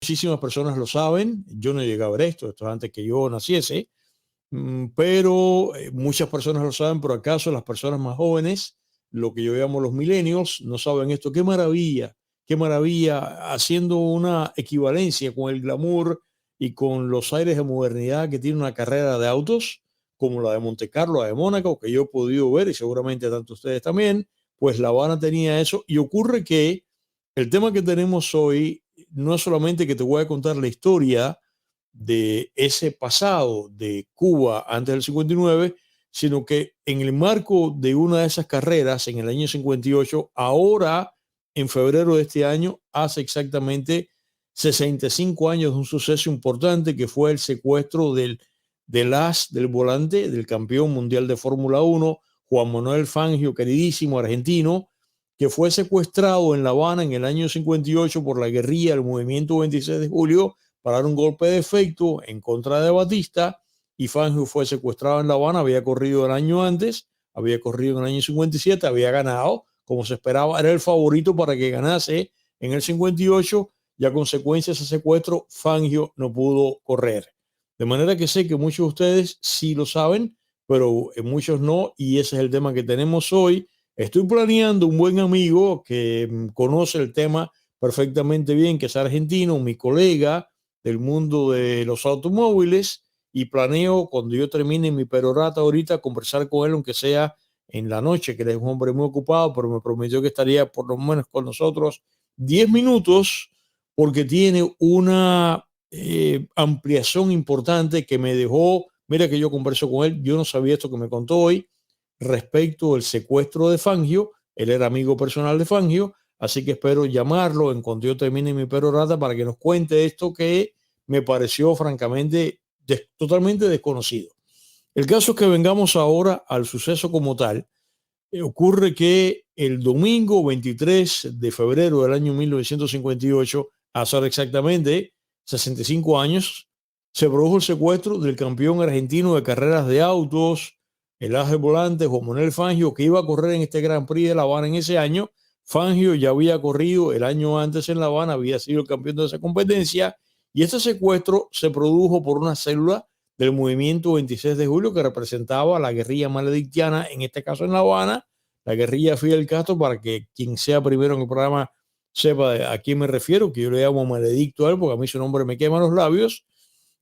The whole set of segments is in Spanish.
muchísimas personas lo saben. Yo no llegué a ver esto es antes que yo naciese, pero muchas personas lo saben, pero acaso las personas más jóvenes, lo que yo llamo los millennials, no saben esto. Qué maravilla, haciendo una equivalencia con el glamour y con los aires de modernidad que tiene una carrera de autos como la de Monte Carlo, la de Mónaco, que yo he podido ver y seguramente tanto ustedes también. Pues La Habana tenía eso, y ocurre que el tema que tenemos hoy no es solamente que te voy a contar la historia de ese pasado de Cuba antes del 59, sino que en el marco de una de esas carreras en el año 58, ahora en febrero de este año, hace exactamente 65 años de un suceso importante que fue el secuestro del as del volante del campeón mundial de Fórmula 1, Juan Manuel Fangio, queridísimo argentino, que fue secuestrado en La Habana en el año 58 por la guerrilla del movimiento 26 de julio para dar un golpe de efecto en contra de Batista. Y Fangio fue secuestrado en La Habana, había corrido el año antes, había corrido en el año 57, había ganado, como se esperaba, era el favorito para que ganase en el 58, y a consecuencia de ese secuestro, Fangio no pudo correr. De manera que sé que muchos de ustedes sí lo saben, pero muchos no, y ese es el tema que tenemos hoy. Estoy planeando un buen amigo que conoce el tema perfectamente bien, que es argentino, mi colega del mundo de los automóviles, y planeo cuando yo termine mi perorata ahorita conversar con él, aunque sea en la noche, que él es un hombre muy ocupado, pero me prometió que estaría por lo menos con nosotros 10 minutos porque tiene una ampliación importante que me dejó. Mira que yo converso con él, yo no sabía esto que me contó hoy respecto del secuestro de Fangio. Él era amigo personal de Fangio, así que espero llamarlo en cuanto yo termine mi perorata para que nos cuente esto que me pareció francamente totalmente desconocido. El caso es que vengamos ahora al suceso como tal. Ocurre que el domingo 23 de febrero del año 1958, hace exactamente 65 años, se produjo el secuestro del campeón argentino de carreras de autos, el as de volante Juan Manuel Fangio, que iba a correr en este Gran Prix de La Habana en ese año. Fangio ya había corrido el año antes en La Habana, había sido el campeón de esa competencia, y este secuestro se produjo por una célula del movimiento 26 de julio que representaba la guerrilla maledictiana, en este caso en La Habana, la guerrilla Fidel Castro, para que quien sea primero en el programa sepa a quién me refiero, que yo le llamo maledicto a él, porque a mí su nombre me quema los labios,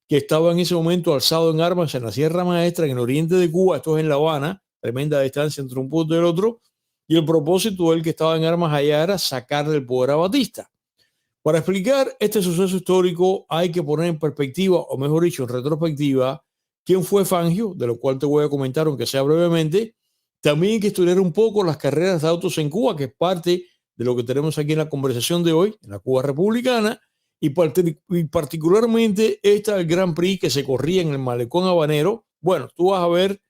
que estaba en ese momento alzado en armas en la Sierra Maestra, en el oriente de Cuba. Esto es en La Habana, tremenda distancia entre un punto y el otro, y el propósito del que estaba en armas allá era sacar del poder a Batista. Para explicar este suceso histórico hay que poner en perspectiva, o mejor dicho, en retrospectiva, quién fue Fangio, de lo cual te voy a comentar, aunque sea brevemente. También hay que estudiar un poco las carreras de autos en Cuba, que es parte de lo que tenemos aquí en la conversación de hoy, en la Cuba republicana, y particularmente esta del Grand Prix que se corría en el Malecón Habanero. Bueno, tú vas a ver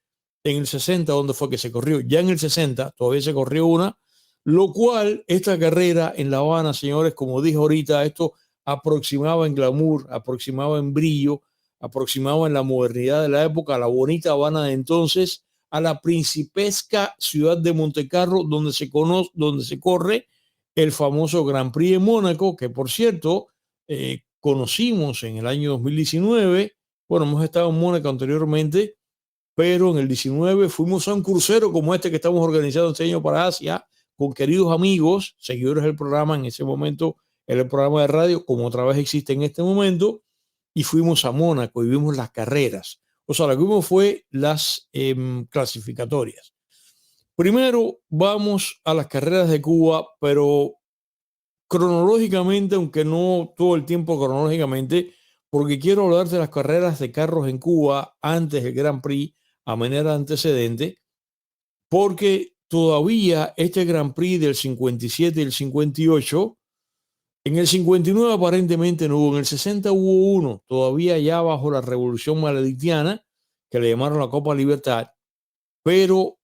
en el 60 dónde fue que se corrió. Ya en el 60 todavía se corrió una, lo cual esta carrera en La Habana, señores, como dije ahorita, esto aproximaba en glamour, aproximaba en brillo, aproximaba en la modernidad de la época, a la bonita Habana de entonces, a la principesca ciudad de Montecarlo, donde se corre el famoso Grand Prix de Mónaco, que por cierto, conocimos en el año 2019. Bueno, hemos estado en Mónaco anteriormente, pero en el 19 fuimos a un crucero como este que estamos organizando este año para Asia, con queridos amigos, seguidores del programa. En ese momento era el programa de radio, como otra vez existe en este momento, y fuimos a Mónaco y vimos las carreras. O sea, lo que vimos fue las clasificatorias. Primero vamos a las carreras de Cuba, pero cronológicamente, aunque no todo el tiempo cronológicamente, porque quiero hablar de las carreras de carros en Cuba antes del Grand Prix a manera de antecedente, porque todavía este Grand Prix del 57 y el 58, en el 59 aparentemente no hubo, en el 60 hubo uno, todavía ya bajo la revolución maledictiana, que le llamaron la Copa Libertad, pero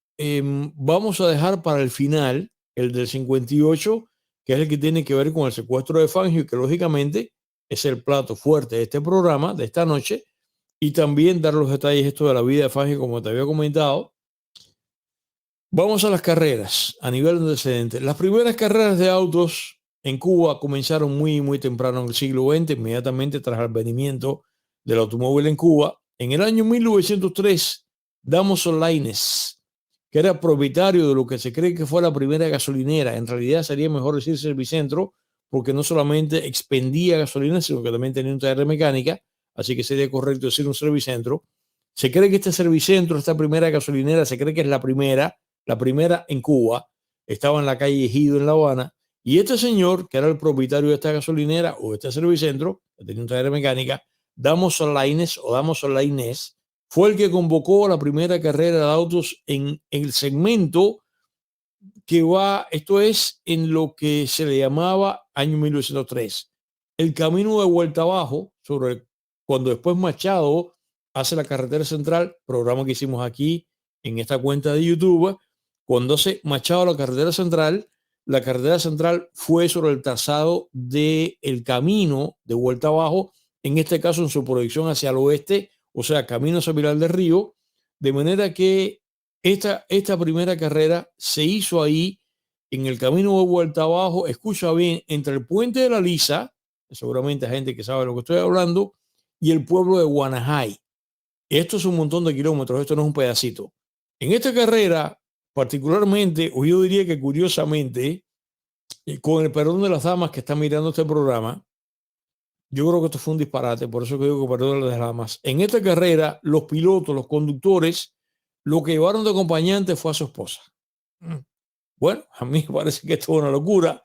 vamos a dejar para el final el del 58, que es el que tiene que ver con el secuestro de Fangio, que lógicamente es el plato fuerte de este programa, de esta noche, y también dar los detalles esto de la vida de Fangio, como te había comentado. Vamos a las carreras a nivel antecedente. Las primeras carreras de autos en Cuba comenzaron muy temprano en el siglo XX, inmediatamente tras el advenimiento del automóvil en Cuba. En el año 1903, Damaso Laínez, que era propietario de lo que se cree que fue la primera gasolinera, en realidad sería mejor decir servicentro, porque no solamente expendía gasolina, sino que también tenía un taller de mecánica, así que sería correcto decir un servicentro. Se cree que este servicentro, esta primera gasolinera, se cree que es la primera en Cuba, estaba en la calle Ejido en La Habana, y este señor, que era el propietario de esta gasolinera o de este servicentro, que tenía un taller de mecánica, Damaso Laínez, fue el que convocó a la primera carrera de autos en el segmento que va, esto es en lo que se le llamaba año 1903, el camino de vuelta abajo, cuando después Machado hace la carretera central, programa que hicimos aquí en esta cuenta de YouTube. Cuando hace Machado la carretera central fue sobre el trazado del camino de vuelta abajo, en este caso en su proyección hacia el oeste, o sea, camino hacia Pilar del Río, de manera que esta primera carrera se hizo ahí en el camino de vuelta abajo, escucha bien, entre el puente de la Lisa, seguramente hay gente que sabe de lo que estoy hablando, y el pueblo de Guanajay. Esto es un montón de kilómetros, esto no es un pedacito. En esta carrera, particularmente, o yo diría que curiosamente, con el perdón de las damas que están mirando este programa, yo creo que esto fue un disparate, por eso que digo que perdón de las damas. En esta carrera, los pilotos, los conductores, lo que llevaron de acompañante fue a su esposa. Bueno, a mí me parece que esto es una locura.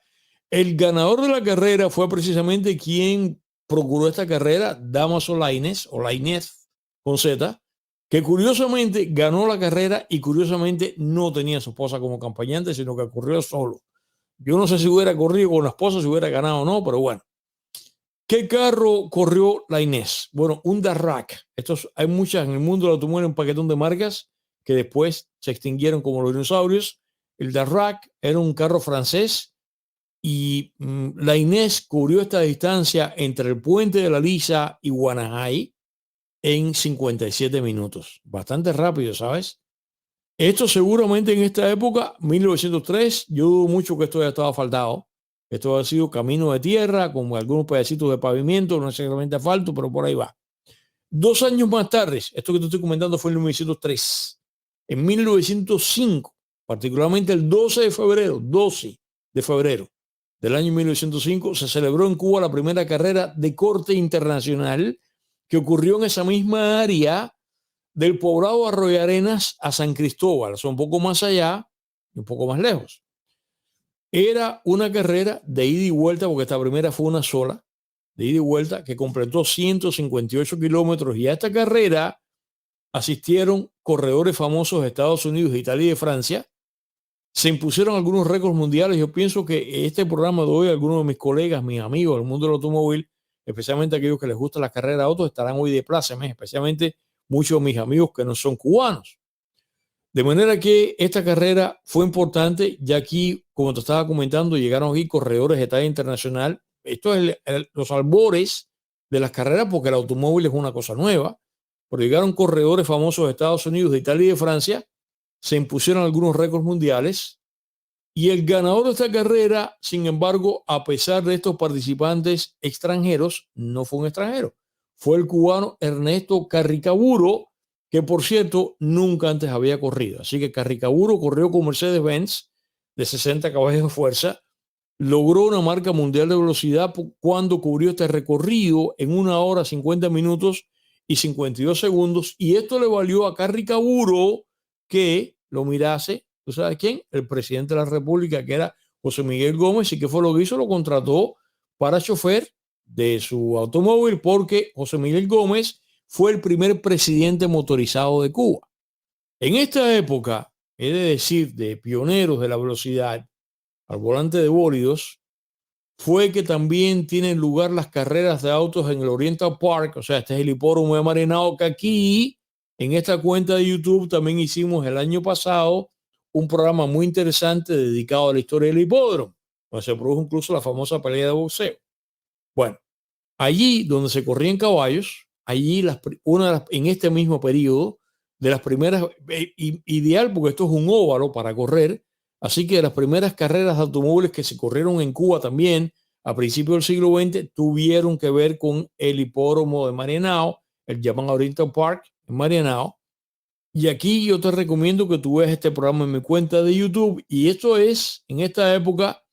El ganador de la carrera fue precisamente quien procuró esta carrera, Damaso Laínez, o Laínez con Z, que curiosamente ganó la carrera y curiosamente no tenía a su esposa como acompañante, sino que corrió solo. Yo no sé si hubiera corrido con la esposa, si hubiera ganado o no, pero bueno. ¿Qué carro corrió Laínez? Bueno, un Darracq. Hay muchas en el mundo del automóvil, un paquetón de marcas que después se extinguieron como los dinosaurios. El Darracq era un carro francés y Laínez cubrió esta distancia entre el puente de la Lisa y Guanajay en 57 minutos. Bastante rápido, ¿sabes? Esto seguramente en esta época, 1903, yo dudo mucho que esto haya estado asfaltado. Esto ha sido camino de tierra, con algunos pedacitos de pavimento, no necesariamente asfalto, pero por ahí va. 2 años más tarde, esto que te estoy comentando fue en 1903. En 1905, particularmente el 12 de febrero del año 1905, se celebró en Cuba la primera carrera de corte internacional que ocurrió en esa misma área del poblado Arroyo Arenas a San Cristóbal, o sea, un poco más allá y un poco más lejos. Era una carrera de ida y vuelta, porque esta primera fue una sola, de ida y vuelta, que completó 158 kilómetros, y a esta carrera asistieron corredores famosos de Estados Unidos, de Italia y de Francia. Se impusieron algunos récords mundiales. Yo pienso que este programa de hoy, algunos de mis colegas, mis amigos del mundo del automóvil, especialmente aquellos que les gusta la carrera de autos, estarán hoy de plácemes, especialmente muchos de mis amigos que no son cubanos. De manera que esta carrera fue importante, ya aquí, como te estaba comentando, llegaron aquí corredores de talla internacional. Esto es los albores de las carreras, porque el automóvil es una cosa nueva, pero llegaron corredores famosos de Estados Unidos, de Italia y de Francia, se impusieron algunos récords mundiales, y el ganador de esta carrera, sin embargo, a pesar de estos participantes extranjeros, no fue un extranjero, fue el cubano Ernesto Carricaburo, que por cierto nunca antes había corrido. Así que Carricaburo corrió con Mercedes-Benz de 60 caballos de fuerza, logró una marca mundial de velocidad cuando cubrió este recorrido en 1 hora 50 minutos y 52 segundos, y esto le valió a Carricaburo que lo mirase, ¿tú sabes quién? El presidente de la República, que era José Miguel Gómez, y que fue lo que hizo, lo contrató para chofer de su automóvil, porque José Miguel Gómez fue el primer presidente motorizado de Cuba. En esta época, he de decir, de pioneros de la velocidad al volante de bólidos, fue que también tienen lugar las carreras de autos en el Oriental Park, o sea, este es el hipódromo de Marinao, que aquí, en esta cuenta de YouTube, también hicimos el año pasado un programa muy interesante dedicado a la historia del hipódromo, donde se produjo incluso la famosa pelea de boxeo. Bueno, allí donde se corrían caballos, allí en este mismo periodo, de las primeras, ideal, porque esto es un óvalo para correr, Así que las primeras carreras de automóviles que se corrieron en Cuba también a principios del siglo XX tuvieron que ver con el hipódromo de Marianao, el Japan Oriental Park en Marianao. Y aquí yo te recomiendo que tú veas este programa en mi cuenta de YouTube. Y esto es, en esta época,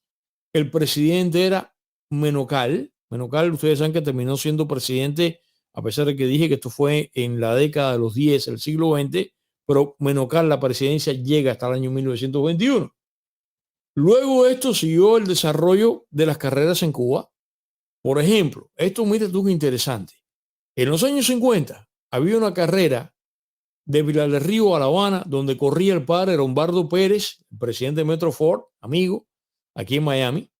el presidente era Menocal. Menocal, ustedes saben que terminó siendo presidente, a pesar de que dije que esto fue en la década de los 10 del siglo XX, pero Menocal, la presidencia, llega hasta el año 1921. Luego esto siguió el desarrollo de las carreras en Cuba. Por ejemplo, esto mira tú qué interesante. En los años 50 había una carrera de Pilar del Río a La Habana, donde corría el padre Lombardo Pérez, presidente de Metro Ford, amigo, aquí en Miami,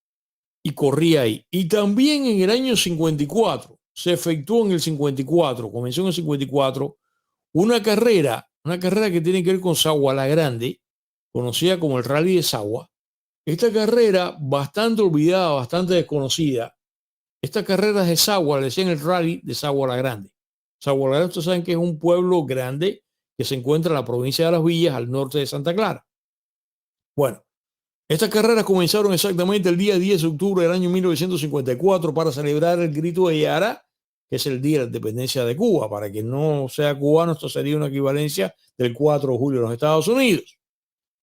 y corría ahí. Y también en el año 54, se efectuó en el 54, comenzó en el 54, una carrera que tiene que ver con Sagua la Grande, conocida como el Rally de Sagua. Esta carrera, bastante olvidada, bastante desconocida, esta carrera de Sagua, le decían el Rally de Sagua la Grande. Sagua la Grande, ustedes saben que es un pueblo grande que se encuentra en la provincia de Las Villas, al norte de Santa Clara. Bueno, estas carreras comenzaron exactamente el día 10 de octubre del año 1954 para celebrar el grito de Yara, que es el Día de la Independencia de Cuba. Para quien no sea cubano, esto sería una equivalencia del 4 de julio en los Estados Unidos.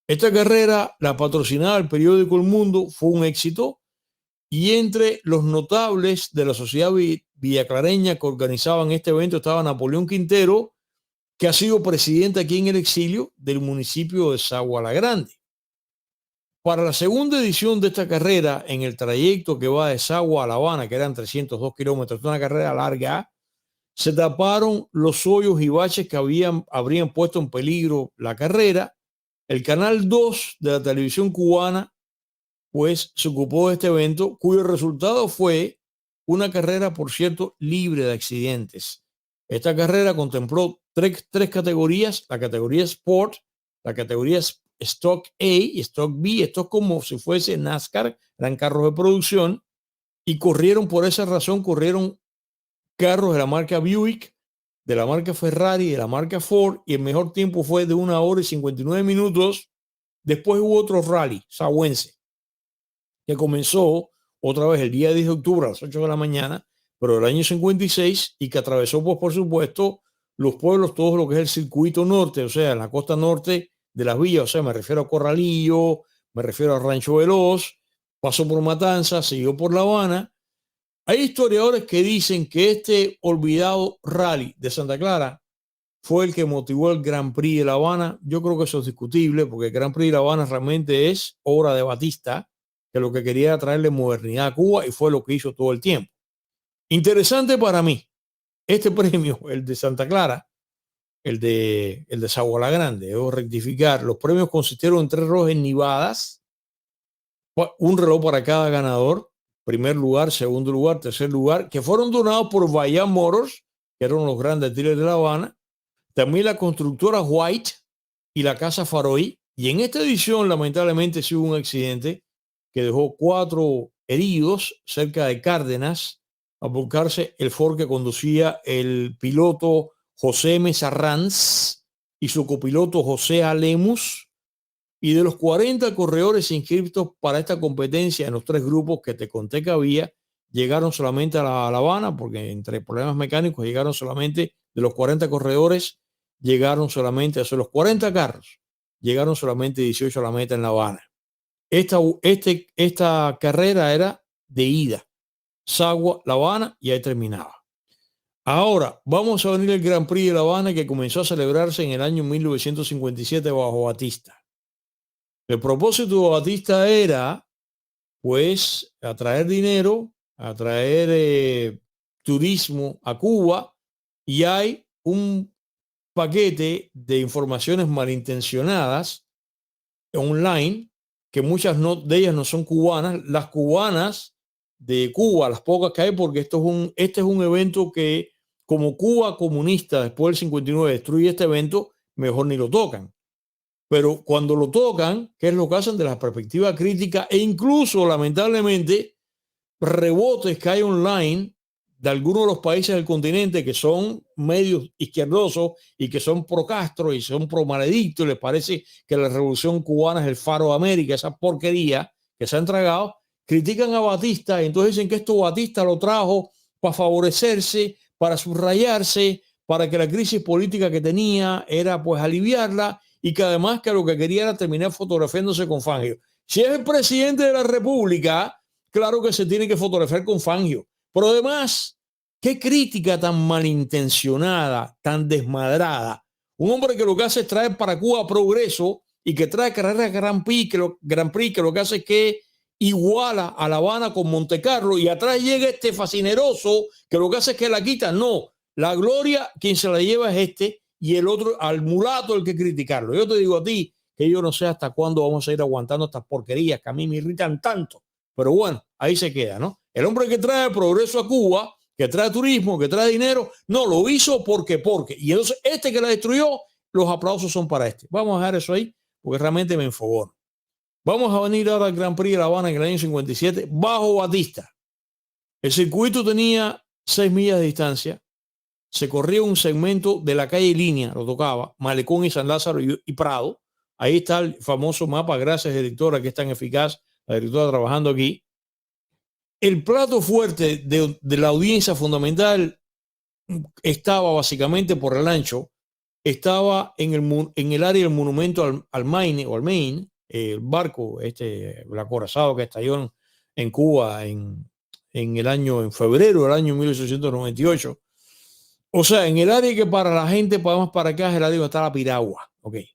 Esta carrera, la patrocinaba el periódico El Mundo, fue un éxito, y entre los notables de la sociedad villaclareña que organizaban este evento estaba Napoleón Quintero, que ha sido presidente aquí en el exilio del municipio de Sagua la Grande. Para la segunda edición de esta carrera, en el trayecto que va de Sagua a La Habana, que eran 302 kilómetros, una carrera larga, se taparon los hoyos y baches que habrían puesto en peligro la carrera. El Canal 2 de la televisión cubana, pues, se ocupó de este evento, cuyo resultado fue una carrera, por cierto, libre de accidentes. Esta carrera contempló tres categorías: la categoría Sport, la categoría Stock A y Stock B. Esto es como si fuese NASCAR, eran carros de producción, y corrieron, por esa razón, corrieron carros de la marca Buick, de la marca Ferrari, de la marca Ford, y el mejor tiempo fue de 1 hora y 59 minutos. Después hubo otro rally sahuense que comenzó otra vez el día 10 de octubre a las 8 de la mañana, pero del año 56, y que atravesó, pues, por supuesto, los pueblos, todo lo que es el circuito norte, o sea, en la costa norte de Las Villas, o sea, me refiero a Corralillo, me refiero a Rancho Veloz, pasó por Matanzas, siguió por La Habana. Hay historiadores que dicen que este olvidado rally de Santa Clara fue el que motivó el Grand Prix de La Habana. Yo creo que eso es discutible, porque el Grand Prix de La Habana realmente es obra de Batista, que lo que quería era traerle modernidad a Cuba, y fue lo que hizo todo el tiempo. Interesante para mí, este premio, el de Santa Clara, el de Sagua la Grande, debo rectificar, los premios consistieron en 3 relojes Nivadas, un reloj para cada ganador, primer lugar, segundo lugar, tercer lugar, que fueron donados por Bahía Motors, que eran los grandes dealers de La Habana, también la constructora White y la casa Faroí. Y en esta edición, lamentablemente, sí hubo un accidente que dejó 4 heridos cerca de Cárdenas, al volcarse el Ford que conducía el piloto José M. Sarranz y su copiloto José A. Lemus. Y de los 40 corredores inscritos para esta competencia en los 3 grupos que te conté que había, llegaron solamente a La Habana, porque entre problemas mecánicos llegaron solamente, de los 40 corredores, llegaron solamente, de los 40 carros, llegaron solamente 18 a la meta en La Habana. Esta carrera era de ida, Sagua, La Habana, y ahí terminaba. Ahora vamos a venir el Grand Prix de La Habana, que comenzó a celebrarse en el año 1957 bajo Batista. El propósito de Batista era, pues, atraer dinero, atraer turismo a Cuba, y hay un paquete de informaciones malintencionadas online, que muchas de ellas no son cubanas. Las cubanas de Cuba, las pocas que hay, porque este es un evento que, como Cuba comunista después del 59 destruye este evento, mejor ni lo tocan. Pero cuando lo tocan, ¿qué es lo que hacen? De la perspectiva crítica, e incluso, lamentablemente, rebotes que hay online de algunos de los países del continente que son medios izquierdosos y que son pro Castro y son pro Maledicto, y les parece que la revolución cubana es el faro de América, esa porquería que se han tragado, critican a Batista y entonces dicen que esto Batista lo trajo para favorecerse, para subrayarse, para que la crisis política que tenía era pues aliviarla, y que además que lo que quería era terminar fotografiándose con Fangio. Si es el presidente de la República, claro que se tiene que fotografiar con Fangio. Pero además, qué crítica tan malintencionada, tan desmadrada. Un hombre que lo que hace es traer para Cuba progreso y que trae carreras Grand Prix, que lo que hace es que iguala a La Habana con Monte Carlo, y atrás llega este fascineroso que lo que hace es que la quita. No, la gloria quien se la lleva es este, y el otro, al mulato, el que criticarlo. Yo te digo a ti que yo no sé hasta cuándo vamos a ir aguantando estas porquerías que a mí me irritan tanto. Pero bueno, ahí se queda, ¿no? El hombre que trae progreso a Cuba, que trae turismo, que trae dinero, no, lo hizo porque. Y entonces este que la destruyó, los aplausos son para este. Vamos a dejar eso ahí, porque realmente me enfogó. Vamos a venir ahora al Grand Prix de La Habana en el año 57, bajo Batista. El circuito tenía 6 millas de distancia. Se corría un segmento de la calle Línea, lo tocaba, Malecón y San Lázaro y Prado. Ahí está el famoso mapa, gracias directora, que es tan eficaz, la directora trabajando aquí. El plato fuerte de la audiencia fundamental estaba básicamente por el ancho, estaba en el área del monumento al Maine, o al Maine, el barco, el acorazado que estalló en Cuba en febrero del año 1898. O sea, en el área que para la gente, más para acá, es el área donde está la piragua. Okay.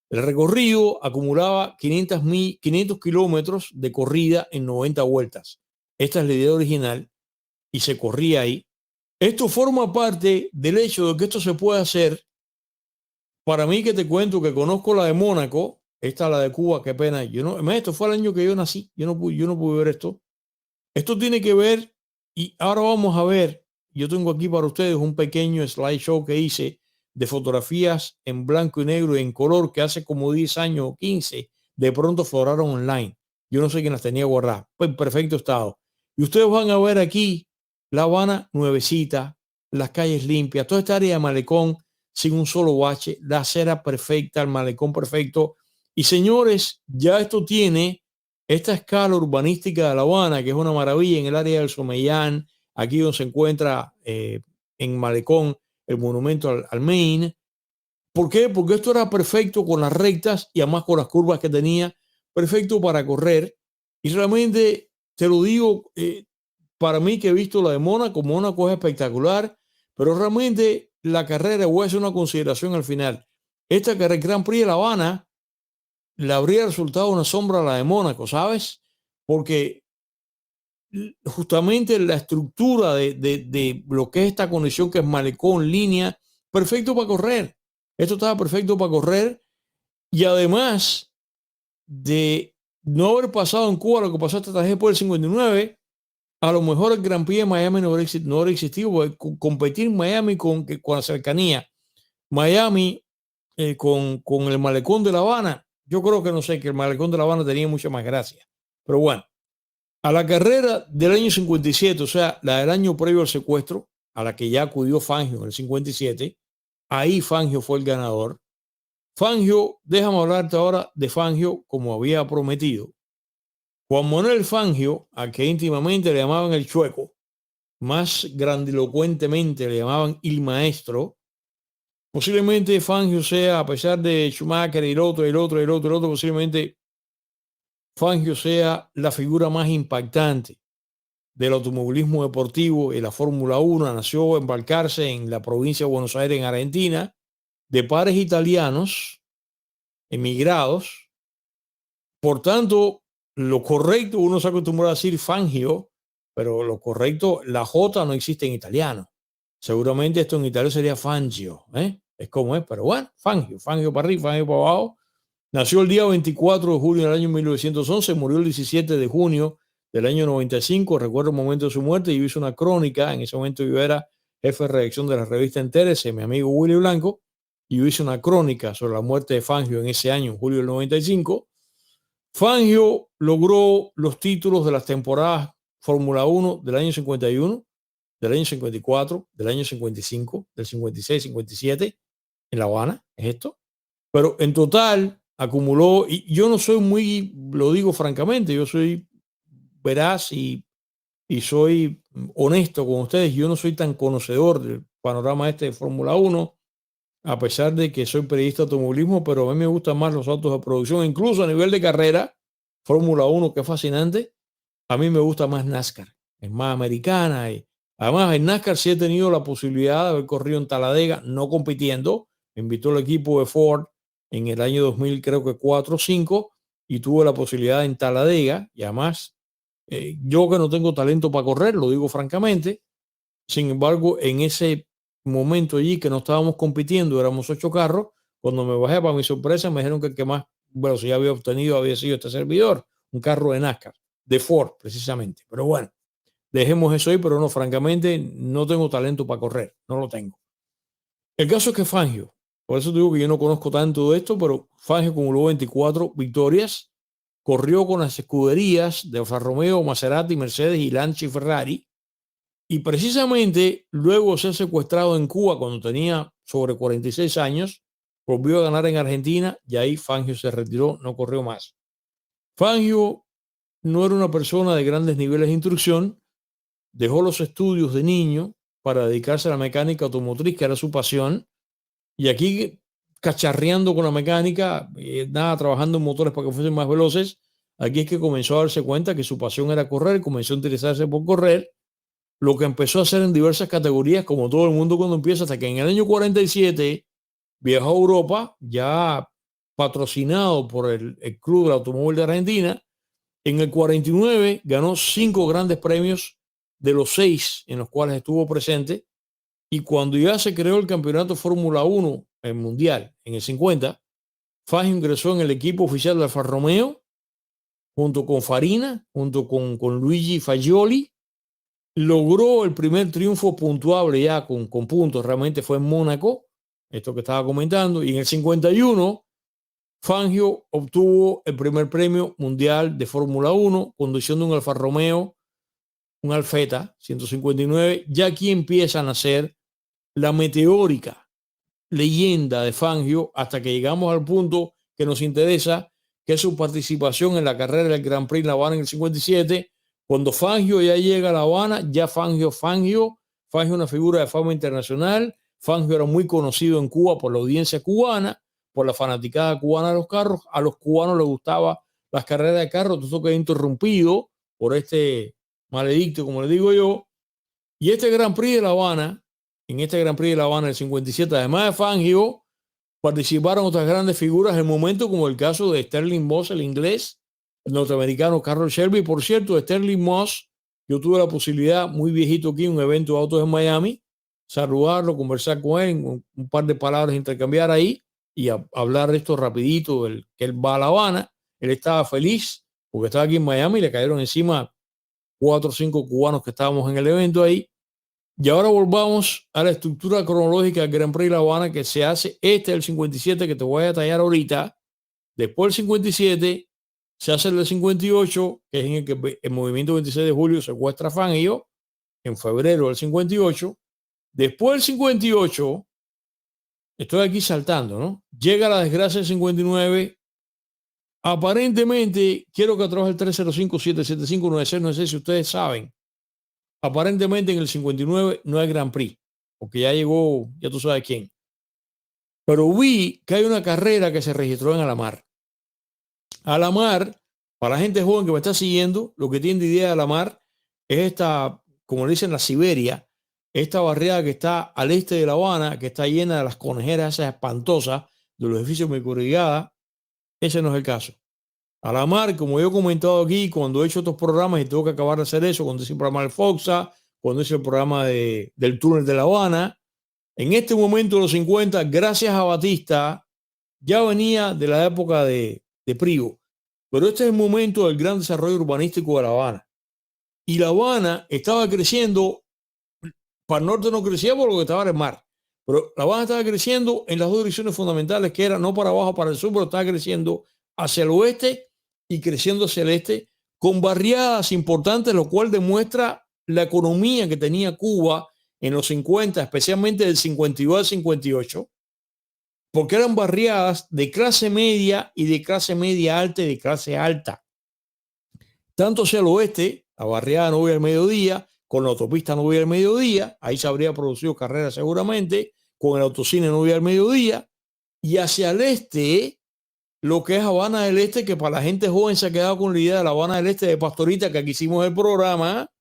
El recorrido acumulaba 500 kilómetros de corrida en 90 vueltas. Esta es la idea original y se corría ahí. Esto forma parte del hecho de que esto se puede hacer. Para mí, que te cuento que conozco la de Mónaco, esta la de Cuba, qué pena. Esto fue el año que yo nací, yo no pude ver esto. Esto tiene que ver, y ahora vamos a ver, yo tengo aquí para ustedes un pequeño slideshow que hice de fotografías en blanco y negro y en color que hace como 10 años o 15 de pronto floraron online. Yo no sé quién las tenía guardadas, pues en perfecto estado. Y ustedes van a ver aquí La Habana nuevecita, las calles limpias, toda esta área de malecón sin un solo bache, la acera perfecta, el malecón perfecto. Y señores, ya esto tiene esta escala urbanística de La Habana, que es una maravilla, en el área del Somellán, aquí donde se encuentra en Malecón el monumento al Maine. ¿Por qué? Porque esto era perfecto con las rectas y además con las curvas que tenía, perfecto para correr. Y realmente, te lo digo, para mí que he visto la de Mónaco es espectacular, pero realmente la carrera, voy a hacer una consideración al final. Esta carrera Grand Prix de La Habana le habría resultado una sombra a la de Mónaco, ¿sabes? Porque justamente la estructura de lo que es esta conexión, que es malecón, línea, perfecto para correr. Esto estaba perfecto para correr, y además de no haber pasado en Cuba lo que pasó hasta después del 59, a lo mejor el Gran Prix de Miami no habría existido, porque competir Miami con la cercanía, Miami con el malecón de La Habana, yo creo que no sé, que el malecón de La Habana tenía mucha más gracia. Pero bueno, a la carrera del año 57, o sea, la del año previo al secuestro, a la que ya acudió Fangio en el 57, ahí Fangio fue el ganador. Fangio, déjame hablarte ahora de Fangio como había prometido. Juan Manuel Fangio, a que íntimamente le llamaban el Chueco, más grandilocuentemente le llamaban el Maestro. Posiblemente Fangio sea, a pesar de Schumacher y el otro, posiblemente Fangio sea la figura más impactante del automovilismo deportivo y la Fórmula 1. Nació en Balcarce, en la provincia de Buenos Aires, en Argentina, de padres italianos, emigrados. Por tanto, lo correcto, uno se acostumbra a decir Fangio, pero lo correcto, la J no existe en italiano. Seguramente esto en italiano sería Fangio, ¿eh? Es como es, pero bueno, Fangio para arriba, Fangio para abajo. Nació el día 24 de junio del año 1911, murió el 17 de junio del año 95. Recuerdo el momento de su muerte y hice una crónica. En ese momento yo era jefe de redacción de la revista Entérese, mi amigo Willy Blanco, y yo hice una crónica sobre la muerte de Fangio en ese año, en julio del 95. Fangio logró los títulos de las temporadas Fórmula 1 del año 51, del año 54, del año 55, del 56, 57, en La Habana, es esto. Pero en total acumuló, y yo no soy muy, lo digo francamente, yo soy veraz y soy honesto con ustedes. Yo no soy tan conocedor del panorama este de Fórmula 1, a pesar de que soy periodista de automovilismo, pero a mí me gustan más los autos de producción, incluso a nivel de carrera, Fórmula 1, que es fascinante. A mí me gusta más NASCAR, es más americana. Y además, en NASCAR sí he tenido la posibilidad de haber corrido en Talladega, no compitiendo. Me invitó el equipo de Ford en el año 2000, creo que 4 o 5, y tuve la posibilidad en Talladega. Y además, yo que no tengo talento para correr, lo digo francamente. Sin embargo, en ese momento allí que no estábamos compitiendo, éramos 8 carros. Cuando me bajé, para mi sorpresa, me dijeron que el que más velocidad había obtenido había sido este servidor, un carro de NASCAR, de Ford precisamente. Pero bueno, dejemos eso ahí, pero no, francamente, no tengo talento para correr, no lo tengo. El caso es que Fangio, por eso digo que yo no conozco tanto de esto, pero Fangio acumuló 24 victorias, corrió con las escuderías de Alfa Romeo, Maserati, Mercedes y Lancia y Ferrari, y precisamente luego de ser secuestrado en Cuba cuando tenía sobre 46 años, volvió a ganar en Argentina y ahí Fangio se retiró, no corrió más. Fangio no era una persona de grandes niveles de instrucción, dejó los estudios de niño para dedicarse a la mecánica automotriz, que era su pasión, y aquí cacharreando con la mecánica, nada, trabajando en motores para que fuesen más veloces. Aquí es que comenzó a darse cuenta que su pasión era correr, comenzó a interesarse por correr, lo que empezó a hacer en diversas categorías, como todo el mundo cuando empieza, hasta que en el año 47 viajó a Europa, ya patrocinado por el Club del Automóvil de Argentina. En el 49 ganó 5 grandes premios de los 6 en los cuales estuvo presente. Y cuando ya se creó el campeonato Fórmula 1 en mundial, en el 50, Fangio ingresó en el equipo oficial de Alfa Romeo, junto con Farina, junto con Luigi Fagioli. Logró el primer triunfo puntuable ya con puntos, realmente fue en Mónaco, esto que estaba comentando. Y en el 51, Fangio obtuvo el primer premio mundial de Fórmula 1, conduciendo un Alfa Romeo, un Alfetta 159. Ya aquí empieza a nacer la meteórica leyenda de Fangio, hasta que llegamos al punto que nos interesa, que es su participación en la carrera del Grand Prix La Habana en el 57. Cuando Fangio ya llega a La Habana, ya Fangio es una figura de fama internacional. Fangio era muy conocido en Cuba por la audiencia cubana, por la fanaticada cubana de los carros. A los cubanos les gustaba las carreras de carros. Todo esto quedó interrumpido por este maledicto, como le digo yo. Y este Grand Prix de La Habana, en este Grand Prix de La Habana del 57, además de Fangio, participaron otras grandes figuras en el momento, como el caso de Sterling Moss, el inglés, el norteamericano Carroll Shelby. Por cierto, Sterling Moss, yo tuve la posibilidad, muy viejito aquí, un evento de autos en Miami, saludarlo, conversar con él, un par de palabras intercambiar ahí y hablar de esto rapidito, que él va a La Habana. Él estaba feliz porque estaba aquí en Miami y le cayeron encima 4 o 5 cubanos que estábamos en el evento ahí. Y ahora volvamos a la estructura cronológica del Grand Prix de La Habana, que se hace el 57, que te voy a detallar ahorita. Después del 57 se hace el del 58, que es en el que el movimiento 26 de julio secuestra a Fangio, en febrero del 58. Después del 58, estoy aquí saltando, ¿no? Llega la desgracia del 59. Aparentemente, quiero que a través del 305-775-96, no sé si ustedes saben, aparentemente en el 59 no hay Grand Prix, porque ya llegó, ya tú sabes quién. Pero vi que hay una carrera que se registró en Alamar. Alamar, para la gente joven que me está siguiendo, lo que tiene de idea de Alamar es esta, como le dicen, la Siberia, esta barriada que está al este de La Habana, que está llena de las conejeras esas espantosas de los edificios microrrigadas. Ese no es el caso. Alamar, como yo he comentado aquí, cuando he hecho otros programas y tengo que acabar de hacer eso, cuando hice el programa del Foxa, cuando hice el programa del túnel de La Habana, en este momento de los 50, gracias a Batista, ya venía de la época de Prigo. Pero este es el momento del gran desarrollo urbanístico de La Habana. Y La Habana estaba creciendo, para el norte no crecía por lo que estaba en el mar, pero La Habana estaba creciendo en las dos direcciones fundamentales, que era no para abajo, para el sur, pero estaba creciendo hacia el oeste y creciendo hacia el este, con barriadas importantes, lo cual demuestra la economía que tenía Cuba en los 50, especialmente del 52 al 58, porque eran barriadas de clase media y de clase media alta y de clase alta. Tanto hacia el oeste, la barriada Novia del Mediodía, con la autopista Novia del Mediodía, ahí se habría producido carreras seguramente, con el autocine Novia del Mediodía, y hacia el este, lo que es Habana del Este, que para la gente joven se ha quedado con la idea de la Habana del Este de Pastorita, que aquí hicimos el programa,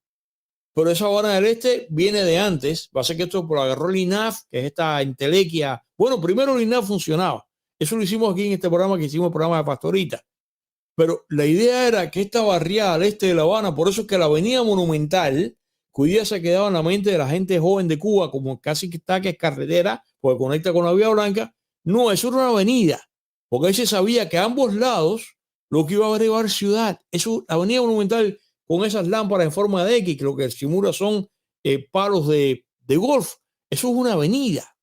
pero esa Habana del Este viene de antes. Va a ser que esto lo agarró el INAF, que es esta entelequia. Bueno, primero el INAF funcionaba. Eso lo hicimos aquí en este programa que hicimos el programa de Pastorita. Pero la idea era que esta barriada al este de La Habana, por eso es que la Avenida Monumental, que hoy día se ha quedado en la mente de la gente joven de Cuba, como casi que está que es carretera, porque conecta con la Vía Blanca, no, eso era una avenida, porque ahí se sabía que a ambos lados lo que iba a agregar ciudad. Eso, la Avenida Monumental con esas lámparas en forma de X, que lo que simula son palos de golf, eso es una avenida.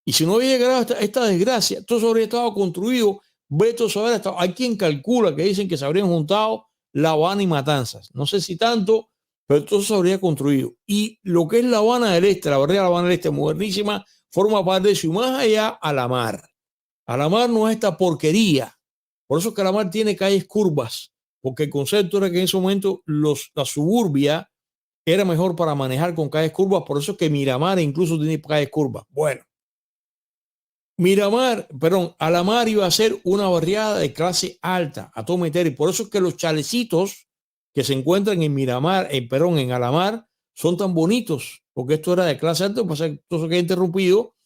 Y si no había llegado a esta desgracia, todo eso habría estado construido. Beto saber hasta hay quien calcula que dicen que se habrían juntado La Habana y Matanzas. No sé si tanto, pero todo se habría construido. Y lo que es La Habana del Este, la barriada de La Habana del Este, modernísima, forma parte de eso. Y más allá, a la mar. A la mar no es esta porquería. Por eso es que la mar tiene calles curvas, porque el concepto era que en ese momento la suburbia era mejor para manejar con calles curvas. Por eso es que Miramar incluso tiene calles curvas. Bueno. A la mar iba a ser una barriada de clase alta, a todo meter, y por eso es que los chalecitos que se encuentran en Miramar, en Alamar, son tan bonitos, porque esto era de clase alta, pasa que todo eso queda interrumpido,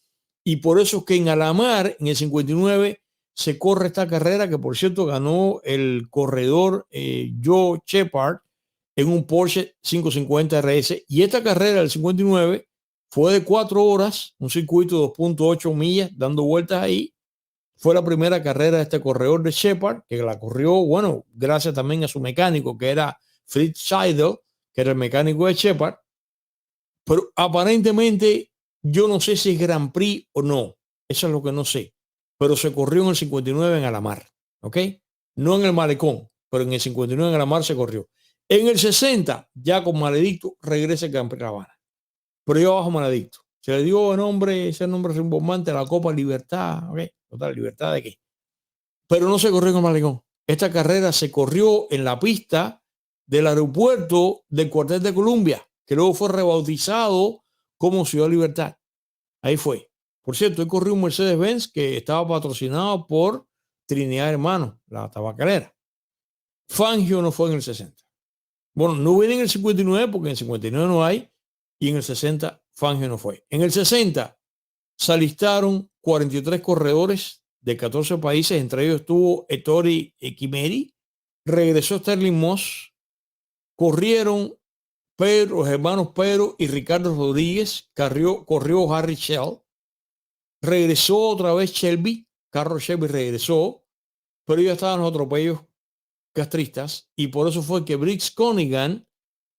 y por eso es que en Alamar, en el 59, se corre esta carrera, que por cierto ganó el corredor Joe Shepard en un Porsche 550 RS, y esta carrera del 59 fue de 4 horas, un circuito de 2.8 millas, dando vueltas ahí. Fue la primera carrera de este corredor de Shepard, que la corrió, bueno, gracias también a su mecánico, que era Fritz Seidel, que era el mecánico de Shepard. Pero aparentemente, yo no sé si es Grand Prix o no. Eso es lo que no sé. Pero se corrió en el 59 en Alamar, ¿ok? No en el Malecón, pero en el 59 en Alamar se corrió. En el 60, ya con Maledicto, regresa el Grand Prix La Habana. Pero yo bajo Maledicto. Se le dio ese nombre rimbombante a la Copa Libertad. ¿Ok? Total, ¿libertad de qué? Pero no se corrió en el Malecón. Esta carrera se corrió en la pista del aeropuerto del Cuartel de Columbia, que luego fue rebautizado como Ciudad Libertad. Ahí fue. Por cierto, él corrió un Mercedes-Benz que estaba patrocinado por Trinidad Hermanos, la tabacalera. Fangio no fue en el 60. Bueno, no viene en el 59 porque en el 59 no hay, y en el 60 Fangio no fue. En el 60 se alistaron 43 corredores de 14 países, entre ellos estuvo Ettore Kimeri, regresó Sterling Moss, corrieron Pedro, los hermanos Pedro y Ricardo Rodríguez, corrió Harry Schell, regresó otra vez Shelby, Carlos Shelby regresó, pero ya estaban los atropellos castristas, y por eso fue que Briggs Cunningham,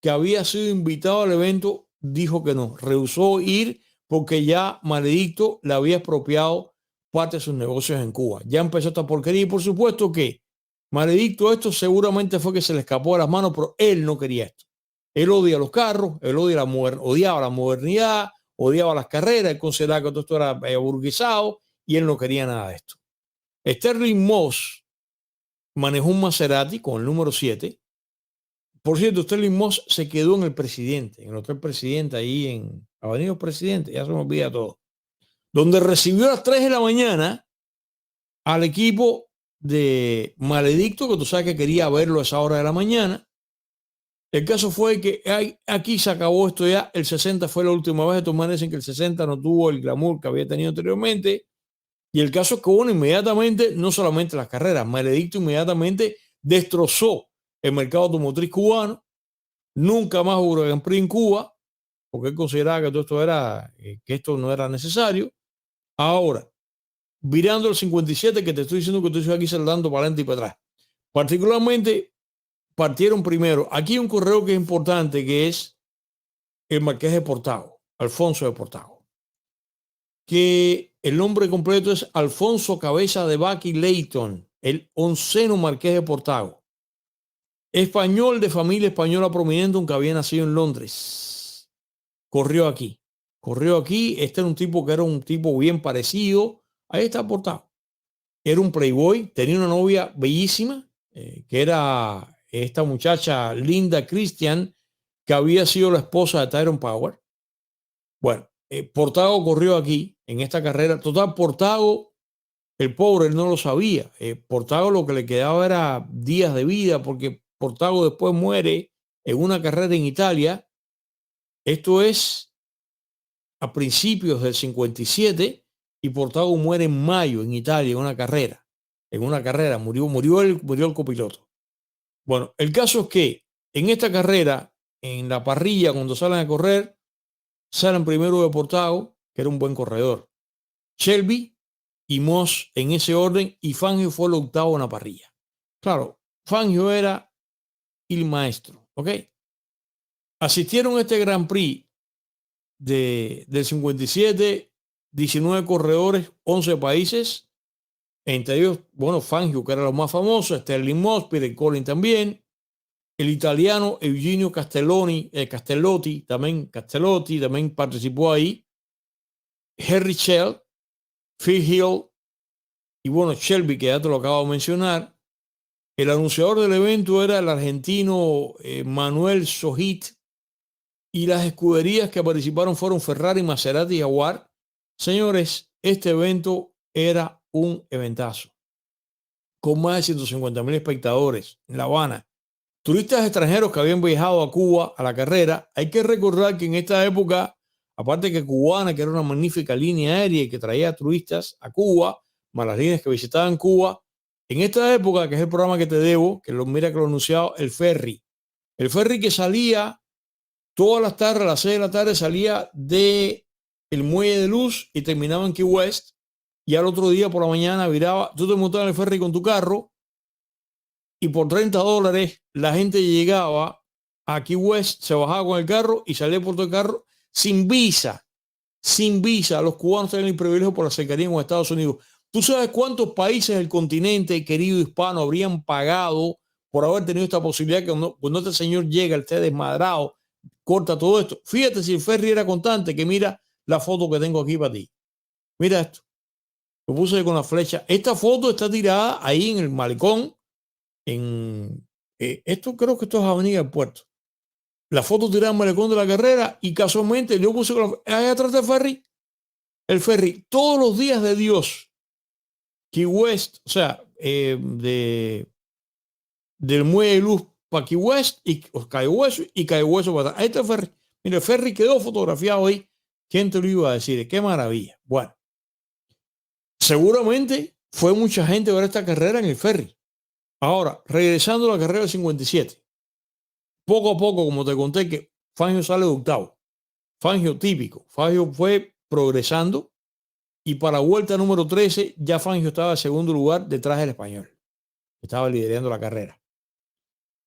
que había sido invitado al evento, dijo que no, rehusó ir porque ya Maledicto le había expropiado parte de sus negocios en Cuba. Ya empezó esta porquería y por supuesto que Maledicto esto seguramente fue que se le escapó de las manos, pero él no quería esto. Él odia los carros, él odiaba la modernidad, odiaba las carreras, él consideraba que todo esto era burguesado y él no quería nada de esto. Sterling Moss manejó un Maserati con el número 7. Por cierto, Sterling Moss se quedó en el Presidente, en el Hotel Presidente, ahí en Avenida Presidente, ya se me olvida todo, donde recibió a las 3 de la mañana al equipo de Maledicto, que tú sabes que quería verlo a esa hora de la mañana. El caso fue que aquí se acabó esto ya. El 60 fue la última vez. De todas maneras, en que el 60 no tuvo el glamour que había tenido anteriormente. Y el caso es que, bueno, inmediatamente, no solamente las carreras, Maledicto inmediatamente destrozó el mercado automotriz cubano. Nunca más hubo Grand Prix en Cuba, porque él consideraba que todo esto era, que esto no era necesario. Ahora, virando el 57, que te estoy diciendo que estoy aquí saltando para adelante y para atrás. Particularmente, partieron primero. Aquí hay un correo que es importante, que es el Marqués de Portago, Alfonso de Portago, que el nombre completo es Alfonso Cabeza de Vaca y Leighton, el 11º Marqués de Portago. español de familia española prominente, aunque había nacido en Londres. Corrió aquí. Corrió aquí. Este era un tipo que era un tipo bien parecido. Ahí está portado. Era un playboy. Tenía una novia bellísima, que era esta muchacha Linda Christian, que había sido la esposa de Tyrone Power. Bueno, Portago corrió aquí en esta carrera. Total, Portago, el pobre, él no lo sabía. Portago lo que le quedaba era días de vida, porque Portago después muere en una carrera en Italia. Esto es a principios del 57 y Portago muere en mayo en Italia en una carrera. En una carrera murió el copiloto. Bueno, el caso es que en esta carrera, en la parrilla, cuando salen a correr, salen primero de Portago, que era un buen corredor, Shelby y Moss en ese orden, y Fangio fue el octavo en la parrilla. Claro, Fangio era el maestro, ¿ok? Asistieron a este Grand Prix del 57, 19 corredores, 11 países, entre ellos, bueno, Fangio, que era lo más famoso, Sterling Moss, Peter Collins también, el italiano Eugenio Castellotti también participó ahí, Harry Schell, Phil Hill y bueno, Shelby, que ya te lo acabo de mencionar. El anunciador del evento era el argentino Manuel Sojit, y las escuderías que participaron fueron Ferrari, Maserati y Jaguar. Señores, este evento era un eventazo, con más de 150,000 espectadores en La Habana. Turistas extranjeros que habían viajado a Cuba a la carrera. Hay que recordar que en esta época, aparte que Cubana, que era una magnífica línea aérea y que traía turistas a Cuba, más las líneas que visitaban Cuba, en esta época, que es el programa que te debo, mira que lo anunciado, el ferry. El ferry que salía todas las tardes, a las 6 de la tarde, salía de el Muelle de Luz y terminaba en Key West. Y al otro día por la mañana viraba, tú te montabas en el ferry con tu carro y por $30 la gente llegaba a Key West, se bajaba con el carro y salía por todo el carro sin visa. Sin visa. Los cubanos tienen el privilegio por la cercanía con Estados Unidos. ¿Tú sabes cuántos países del continente, querido hispano, habrían pagado por haber tenido esta posibilidad? Que cuando este señor llega, el esté desmadrado, corta todo esto. Fíjate si el ferry era constante, que mira la foto que tengo aquí para ti. Mira esto. Lo puse con la flecha. Esta foto está tirada ahí en el malecón. Esto creo que esto es Avenida del Puerto. La foto tirada en el malecón de la carrera y casualmente yo puse ahí atrás del ferry. El ferry todos los días de Dios. Key West, o sea, del Muelle de Luz para Key West y Cayo Hueso y Cayo Hueso para atrás. Ahí está el ferry. Mira, el ferry quedó fotografiado ahí. ¿Quién te lo iba a decir? Qué maravilla. Bueno, seguramente fue mucha gente a ver esta carrera en el ferry. Ahora, regresando a la carrera del 57. Poco a poco, como te conté, que Fangio sale de octavo. Fangio típico. Fangio fue progresando y para la vuelta número 13 ya Fangio estaba en segundo lugar detrás del español. Estaba liderando la carrera.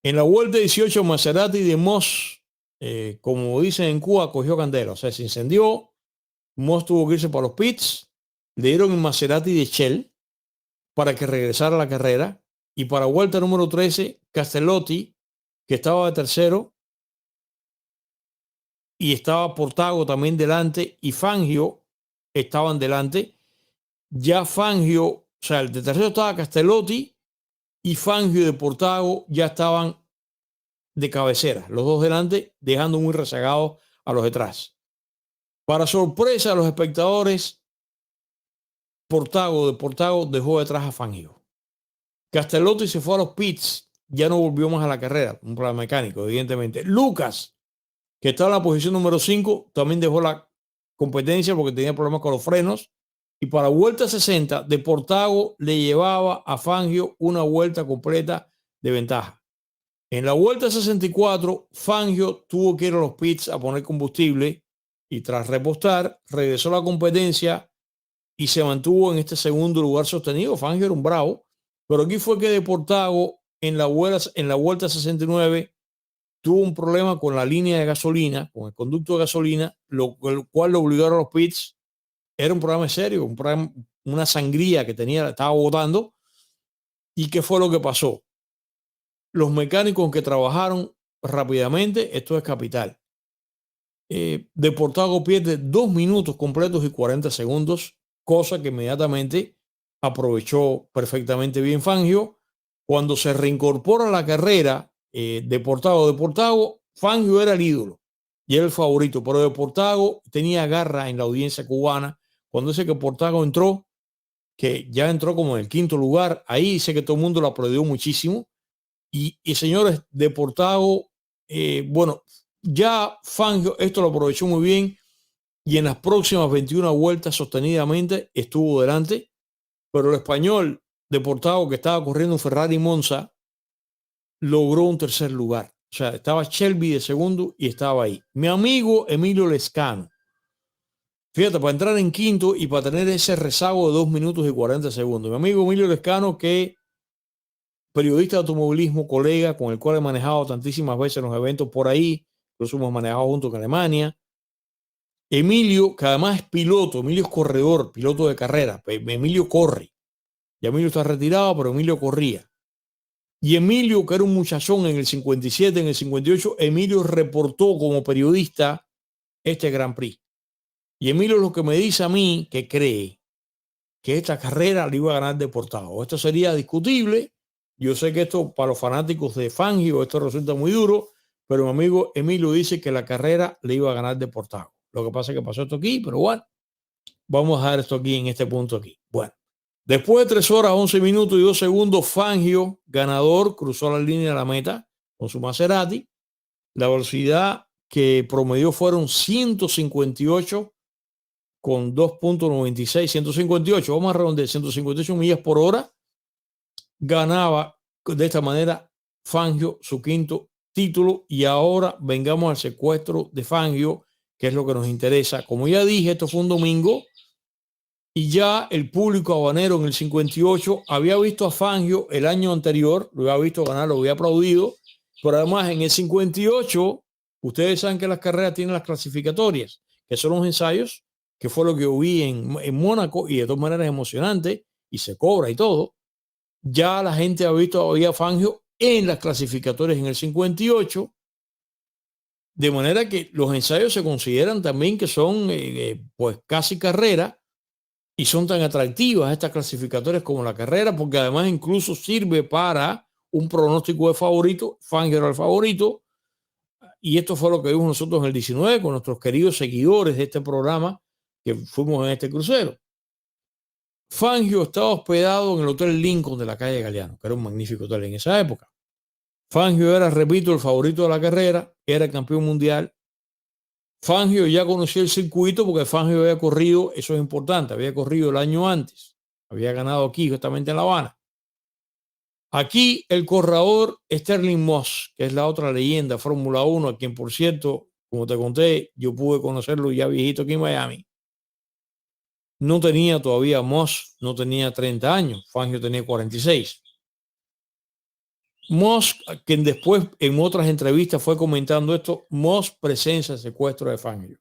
En la vuelta 18, Maserati de Moss, como dicen en Cuba, cogió candela. O sea, se incendió. Moss tuvo que irse para los pits. Le dieron el Maserati de Shell para que regresara a la carrera. Y para vuelta número 13, Castellotti, que estaba de tercero, y estaba Portago también delante, y Fangio estaban delante. Ya Fangio, o sea, el de tercero estaba Castellotti, y Fangio de Portago ya estaban de cabecera, los dos delante, dejando muy rezagados a los detrás. Para sorpresa de los espectadores, Portago dejó detrás a Fangio. Castellotti se fue a los pits, ya no volvió más a la carrera, un problema mecánico, evidentemente. Lucas, que estaba en la posición número 5, también dejó la competencia porque tenía problemas con los frenos. Y para vuelta 60, de Portago le llevaba a Fangio una vuelta completa de ventaja. En la vuelta 64, Fangio tuvo que ir a los pits a poner combustible y tras repostar, regresó a la competencia y se mantuvo en este segundo lugar sostenido. Fangio era un bravo, pero aquí fue que de Portago en la vuelta 69 tuvo un problema con la línea de gasolina, con el conducto de gasolina, lo cual lo obligaron a los pits. Era un problema serio, una sangría que tenía, estaba botando. ¿Y qué fue lo que pasó? los mecánicos que trabajaron rápidamente, esto es capital. Deportago pierde 2 minutos completos y 40 segundos, cosa que inmediatamente aprovechó perfectamente bien Fangio. Cuando se reincorpora a la carrera, Deportago, Fangio era el ídolo y era el favorito, pero Deportago tenía garra en la audiencia cubana. Cuando ese que Deportago entró, que ya entró como en el 5.º lugar, ahí dice que todo el mundo lo aplaudió muchísimo. Y señores, Deportago, bueno, ya Fangio esto lo aprovechó muy bien y en las próximas 21 vueltas sostenidamente estuvo delante, pero el español Deportago, que estaba corriendo un Ferrari Monza, logró un tercer lugar. O sea, estaba Shelby de segundo y estaba ahí. Mi amigo Emilio Lescano, fíjate, para entrar en quinto y para tener ese rezago de 2 minutos y 40 segundos. Mi amigo Emilio Lescano, que periodista de automovilismo, colega con el cual he manejado tantísimas veces en los eventos por ahí, incluso hemos manejado juntos en Alemania. Emilio, que además es piloto, Emilio es corredor, piloto de carrera. Emilio corre. Y Emilio está retirado, pero Emilio corría. Y Emilio, que era un muchachón en el 57, en el 58, Emilio reportó como periodista este Grand Prix. Y Emilio es lo que me dice a mí que cree que esta carrera le iba a ganar Deportago. Esto sería discutible. Yo sé que esto para los fanáticos de Fangio, esto resulta muy duro, pero mi amigo Emilio dice que la carrera le iba a ganar Deportago. Lo que pasa es que pasó esto aquí, pero bueno, vamos a dejar esto aquí en este punto aquí. Bueno, después de 3 horas, 11 minutos y 2 segundos, Fangio, ganador, cruzó la línea de la meta con su Maserati. La velocidad que promedió fueron 158 con 2.96, 158, vamos a redondear, 158 millas por hora. Ganaba de esta manera Fangio su 5.º título. Y ahora vengamos al secuestro de Fangio, que es lo que nos interesa. Como ya dije, esto fue un domingo y ya el público habanero en el 58 había visto a Fangio el año anterior, lo había visto ganar, lo había aplaudido, pero además en el 58 ustedes saben que las carreras tienen las clasificatorias, que son los ensayos, que fue lo que yo vi en Mónaco, y de todas maneras es emocionante y se cobra y todo. Ya la gente ha visto todavía a Fangio en las clasificatorias en el 58, de manera que los ensayos se consideran también que son pues casi carrera, y son tan atractivas estas clasificatorias como la carrera, porque además incluso sirve para un pronóstico de favorito. Fangio era el favorito, y esto fue lo que vimos nosotros en el 19 con nuestros queridos seguidores de este programa que fuimos en este crucero. Fangio estaba hospedado en el Hotel Lincoln de la calle Galeano, que era un magnífico hotel en esa época. Fangio era, repito, el favorito de la carrera, era el campeón mundial. Fangio ya conocía el circuito porque Fangio había corrido, eso es importante, había corrido el año antes, había ganado aquí justamente en La Habana. Aquí el corredor Sterling Moss, que es la otra leyenda Fórmula 1, a quien por cierto, como te conté, yo pude conocerlo ya viejito aquí en Miami. No tenía todavía Moss, no tenía 30 años, Fangio tenía 46. Moss, quien después en otras entrevistas fue comentando esto, Moss presencia el secuestro de Fangio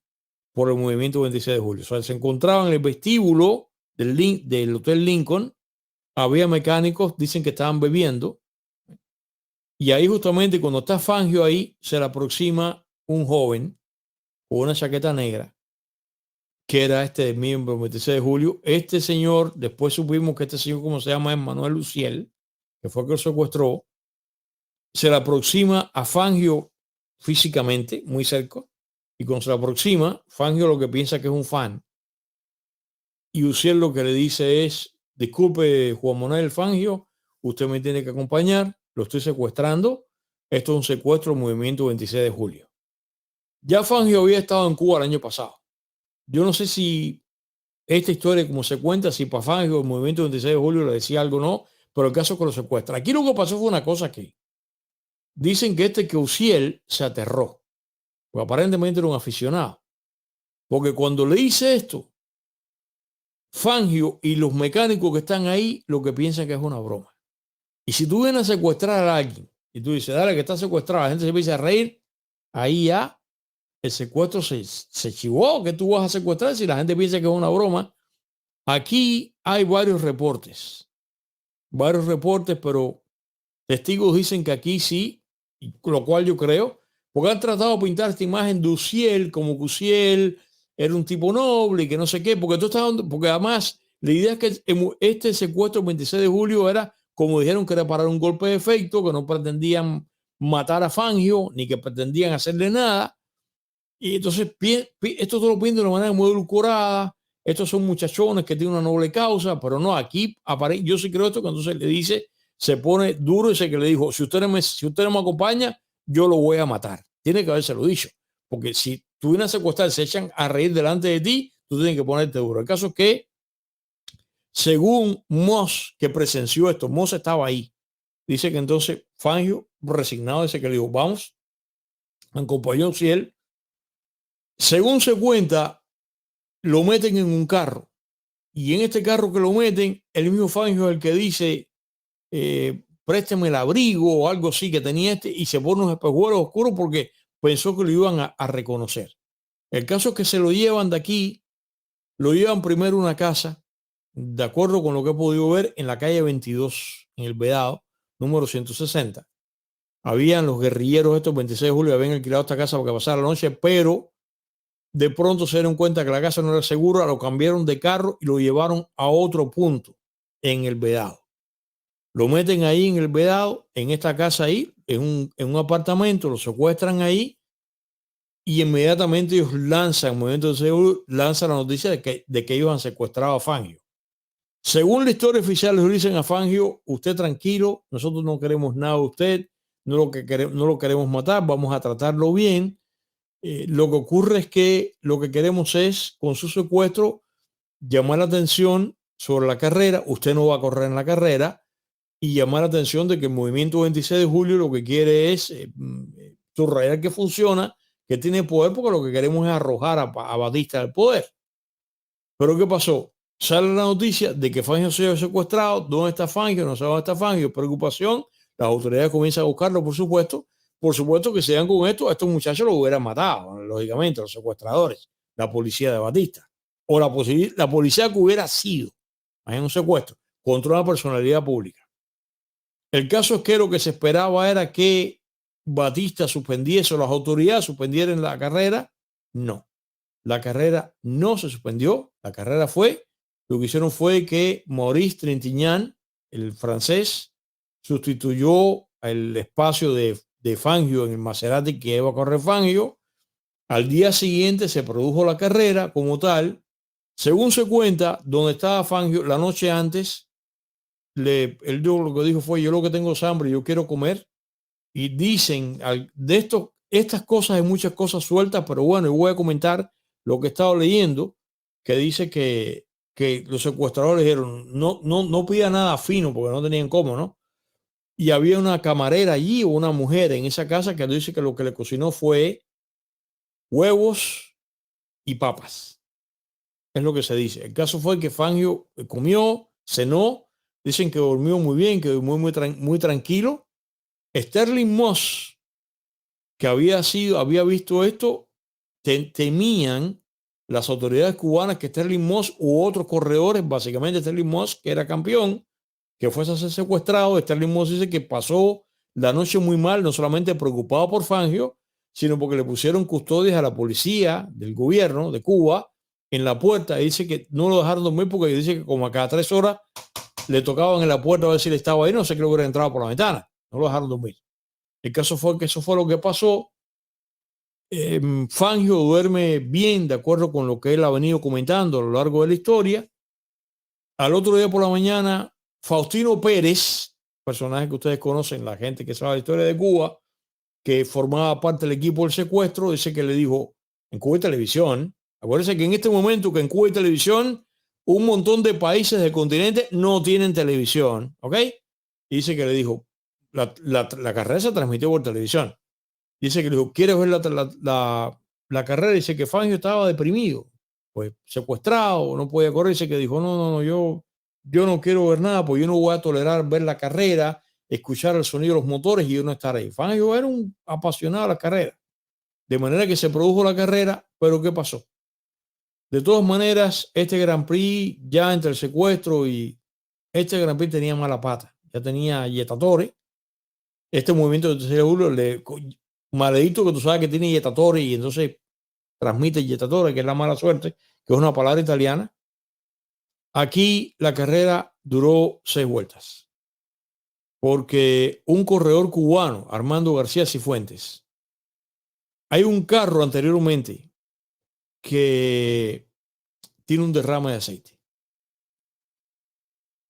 por el movimiento 26 de julio. O sea, se encontraban en el vestíbulo del Hotel Lincoln, había mecánicos, dicen que estaban bebiendo, y ahí justamente cuando está Fangio ahí, se le aproxima un joven con una chaqueta negra, que era este miembro del 26 de julio. Este señor, después supimos que este señor, como se llama, es Manuel Luciel, que fue el que lo secuestró. Se le aproxima a Fangio físicamente, muy cerca, y cuando se le aproxima, Fangio lo que piensa que es un fan, y Uciel lo que le dice es: disculpe, Juan Manuel Fangio, usted me tiene que acompañar, lo estoy secuestrando, esto es un secuestro del movimiento 26 de julio. Ya Fangio había estado en Cuba el año pasado. Yo no sé si esta historia, como se cuenta, si para Fangio el movimiento 26 de julio le decía algo o no, pero el caso es que lo secuestra. Aquí lo que pasó fue una cosa que dicen que Uciel se aterró, porque aparentemente era un aficionado, porque cuando le dice esto, Fangio y los mecánicos que están ahí lo que piensan que es una broma. Y si tú vienes a secuestrar a alguien y tú dices, dale, que está secuestrado, la gente se empieza a reír, ahí ya el secuestro se chivó. Que tú vas a secuestrar si la gente piensa que es una broma. Aquí hay varios reportes, pero testigos dicen que aquí sí, lo cual yo creo, porque han tratado de pintar esta imagen de Uziel como que Uziel era un tipo noble y que no sé qué, porque además la idea es que este secuestro el 26 de julio era, como dijeron, que era para un golpe de efecto, que no pretendían matar a Fangio, ni que pretendían hacerle nada. Y entonces esto todo lo pinta de una manera muy edulcorada. Estos son muchachones que tienen una noble causa, pero no, aquí aparece, yo sí creo esto, que entonces le dice, se pone duro y dice que le dijo, si usted no me acompaña, yo lo voy a matar. Tiene que habérselo dicho, porque si tú vienes a secuestrar, se echan a reír delante de ti, tú tienes que ponerte duro. El caso es que, según Moss, que presenció esto, Moss estaba ahí, dice que entonces Fangio, resignado, dice que le dijo, vamos, acompañó si él, según se cuenta, lo meten en un carro. Y en este carro que lo meten, el mismo Fangio es el que dice, présteme el abrigo o algo así que tenía y se pone unos espejuelos oscuros porque pensó que lo iban a reconocer. El caso es que se lo llevan de aquí, lo llevan primero a una casa, de acuerdo con lo que he podido ver, en la calle 22, en el Vedado, número 160. Habían los guerrilleros estos 26 de julio, habían alquilado esta casa para que pasara la noche, pero de pronto se dieron cuenta que la casa no era segura, lo cambiaron de carro y lo llevaron a otro punto en el Vedado. Lo meten ahí en el Vedado, en esta casa ahí, en un apartamento, lo secuestran ahí y inmediatamente ellos lanzan, Movimiento de Seguro, lanzan la noticia de que ellos han secuestrado a Fangio. Según la historia oficial, les dicen a Fangio, usted tranquilo, nosotros no queremos nada de usted, no lo queremos matar, vamos a tratarlo bien. Lo que ocurre es que lo que queremos es, con su secuestro, llamar la atención sobre la carrera. Usted no va a correr en la carrera y llamar la atención de que el movimiento 26 de julio lo que quiere es subrayar que funciona, que tiene poder, porque lo que queremos es arrojar a Batista del poder. Pero ¿qué pasó? Sale la noticia de que Fangio se ha secuestrado. ¿Dónde está Fangio? No sabe dónde está Fangio. Preocupación. Las autoridades comienzan a buscarlo, por supuesto. Por supuesto que se dan con esto, a estos muchachos los hubieran matado, lógicamente, los secuestradores, la policía de Batista. O la policía que hubiera sido en un secuestro contra una personalidad pública. El caso es que lo que se esperaba era que Batista suspendiese o las autoridades suspendieran la carrera. No. La carrera no se suspendió. La carrera lo que hicieron fue que Maurice Trintignant, el francés, sustituyó el espacio de Fangio en el Maserati que iba a correr Fangio. Al día siguiente se produjo la carrera como tal. Según se cuenta, donde estaba Fangio la noche antes, él lo que dijo fue, yo lo que tengo es hambre, yo quiero comer. Y dicen de esto, estas cosas, hay muchas cosas sueltas, pero bueno, yo voy a comentar lo que he estado leyendo, que dice que los secuestradores dijeron, no pida nada fino porque no tenían cómo, ¿no? Y había una camarera allí o una mujer en esa casa que dice que lo que le cocinó fue huevos y papas. Es lo que se dice. El caso fue que Fangio comió, cenó, dicen que durmió muy bien, que durmió muy tranquilo. Sterling Moss, que había visto esto, temían las autoridades cubanas que Sterling Moss u otros corredores, básicamente Sterling Moss, que era campeón, que fuese a ser secuestrado. Sterling Moss dice que pasó la noche muy mal, no solamente preocupado por Fangio, sino porque le pusieron custodias a la policía del gobierno de Cuba en la puerta, y dice que no lo dejaron dormir porque dice que como a cada 3 horas le tocaban en la puerta a ver si él estaba ahí, no sé, que lo hubiera entrado por la ventana, no lo dejaron dormir. El caso fue que eso fue lo que pasó. Fangio duerme bien, de acuerdo con lo que él ha venido comentando a lo largo de la historia. Al otro día por la mañana, Faustino Pérez, personaje que ustedes conocen, la gente que sabe la historia de Cuba, que formaba parte del equipo del secuestro, dice que le dijo en Cuba y Televisión, acuérdense que en este momento que en Cuba y Televisión, un montón de países del continente no tienen televisión, ¿ok? Y dice que le dijo, la carrera se transmitió por televisión. Dice que le dijo, ¿quieres ver la carrera? Dice que Fangio estaba deprimido, pues secuestrado, no podía correr. Dice que dijo, no, yo no quiero ver nada, pues yo no voy a tolerar ver la carrera, escuchar el sonido de los motores y yo no estar ahí. Fangio era un apasionado de la carrera. De manera que se produjo la carrera, pero ¿qué pasó? De todas maneras, este Grand Prix, ya entre el secuestro y este Grand Prix tenía mala pata. Ya tenía Jettatore, Este movimiento del 26 de julio, maledito que tú sabes que tiene jettatore y entonces transmite jettatore, que es la mala suerte, que es una palabra italiana. Aquí la carrera duró 6 vueltas, porque un corredor cubano, Armando García Cifuentes, hay un carro anteriormente que tiene un derrame de aceite.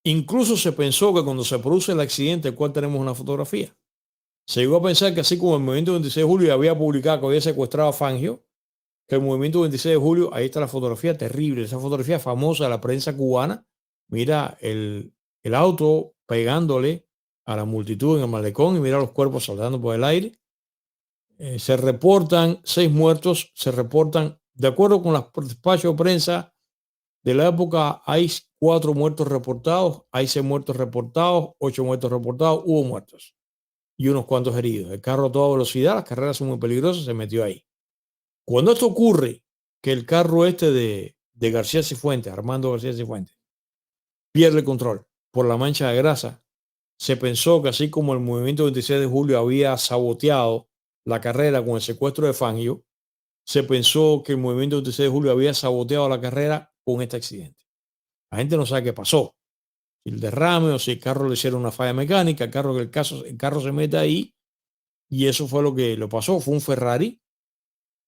Incluso se pensó que cuando se produce el accidente, del cual tenemos una fotografía, se llegó a pensar que así como el movimiento 26 de julio había publicado que había secuestrado a Fangio, que el movimiento 26 de julio, ahí está la fotografía terrible, esa fotografía famosa de la prensa cubana, mira el auto pegándole a la multitud en el malecón y mira los cuerpos saltando por el aire. Se reportan 6 muertos, se reportan, de acuerdo con los despachos de prensa de la época, hay 4 muertos reportados, hay 6 muertos reportados, 8 muertos reportados, hubo muertos y unos cuantos heridos. El carro a toda velocidad, las carreras son muy peligrosas, se metió ahí. Cuando esto ocurre, que el carro este de García Cifuentes, Armando García Cifuentes, pierde el control por la mancha de grasa, se pensó que así como el movimiento 26 de julio había saboteado la carrera con el secuestro de Fangio, se pensó que el movimiento 26 de julio había saboteado la carrera con este accidente. La gente no sabe qué pasó. Si el derrame o si el carro le hicieron una falla mecánica, el carro se mete ahí y eso fue lo que lo pasó. Fue un Ferrari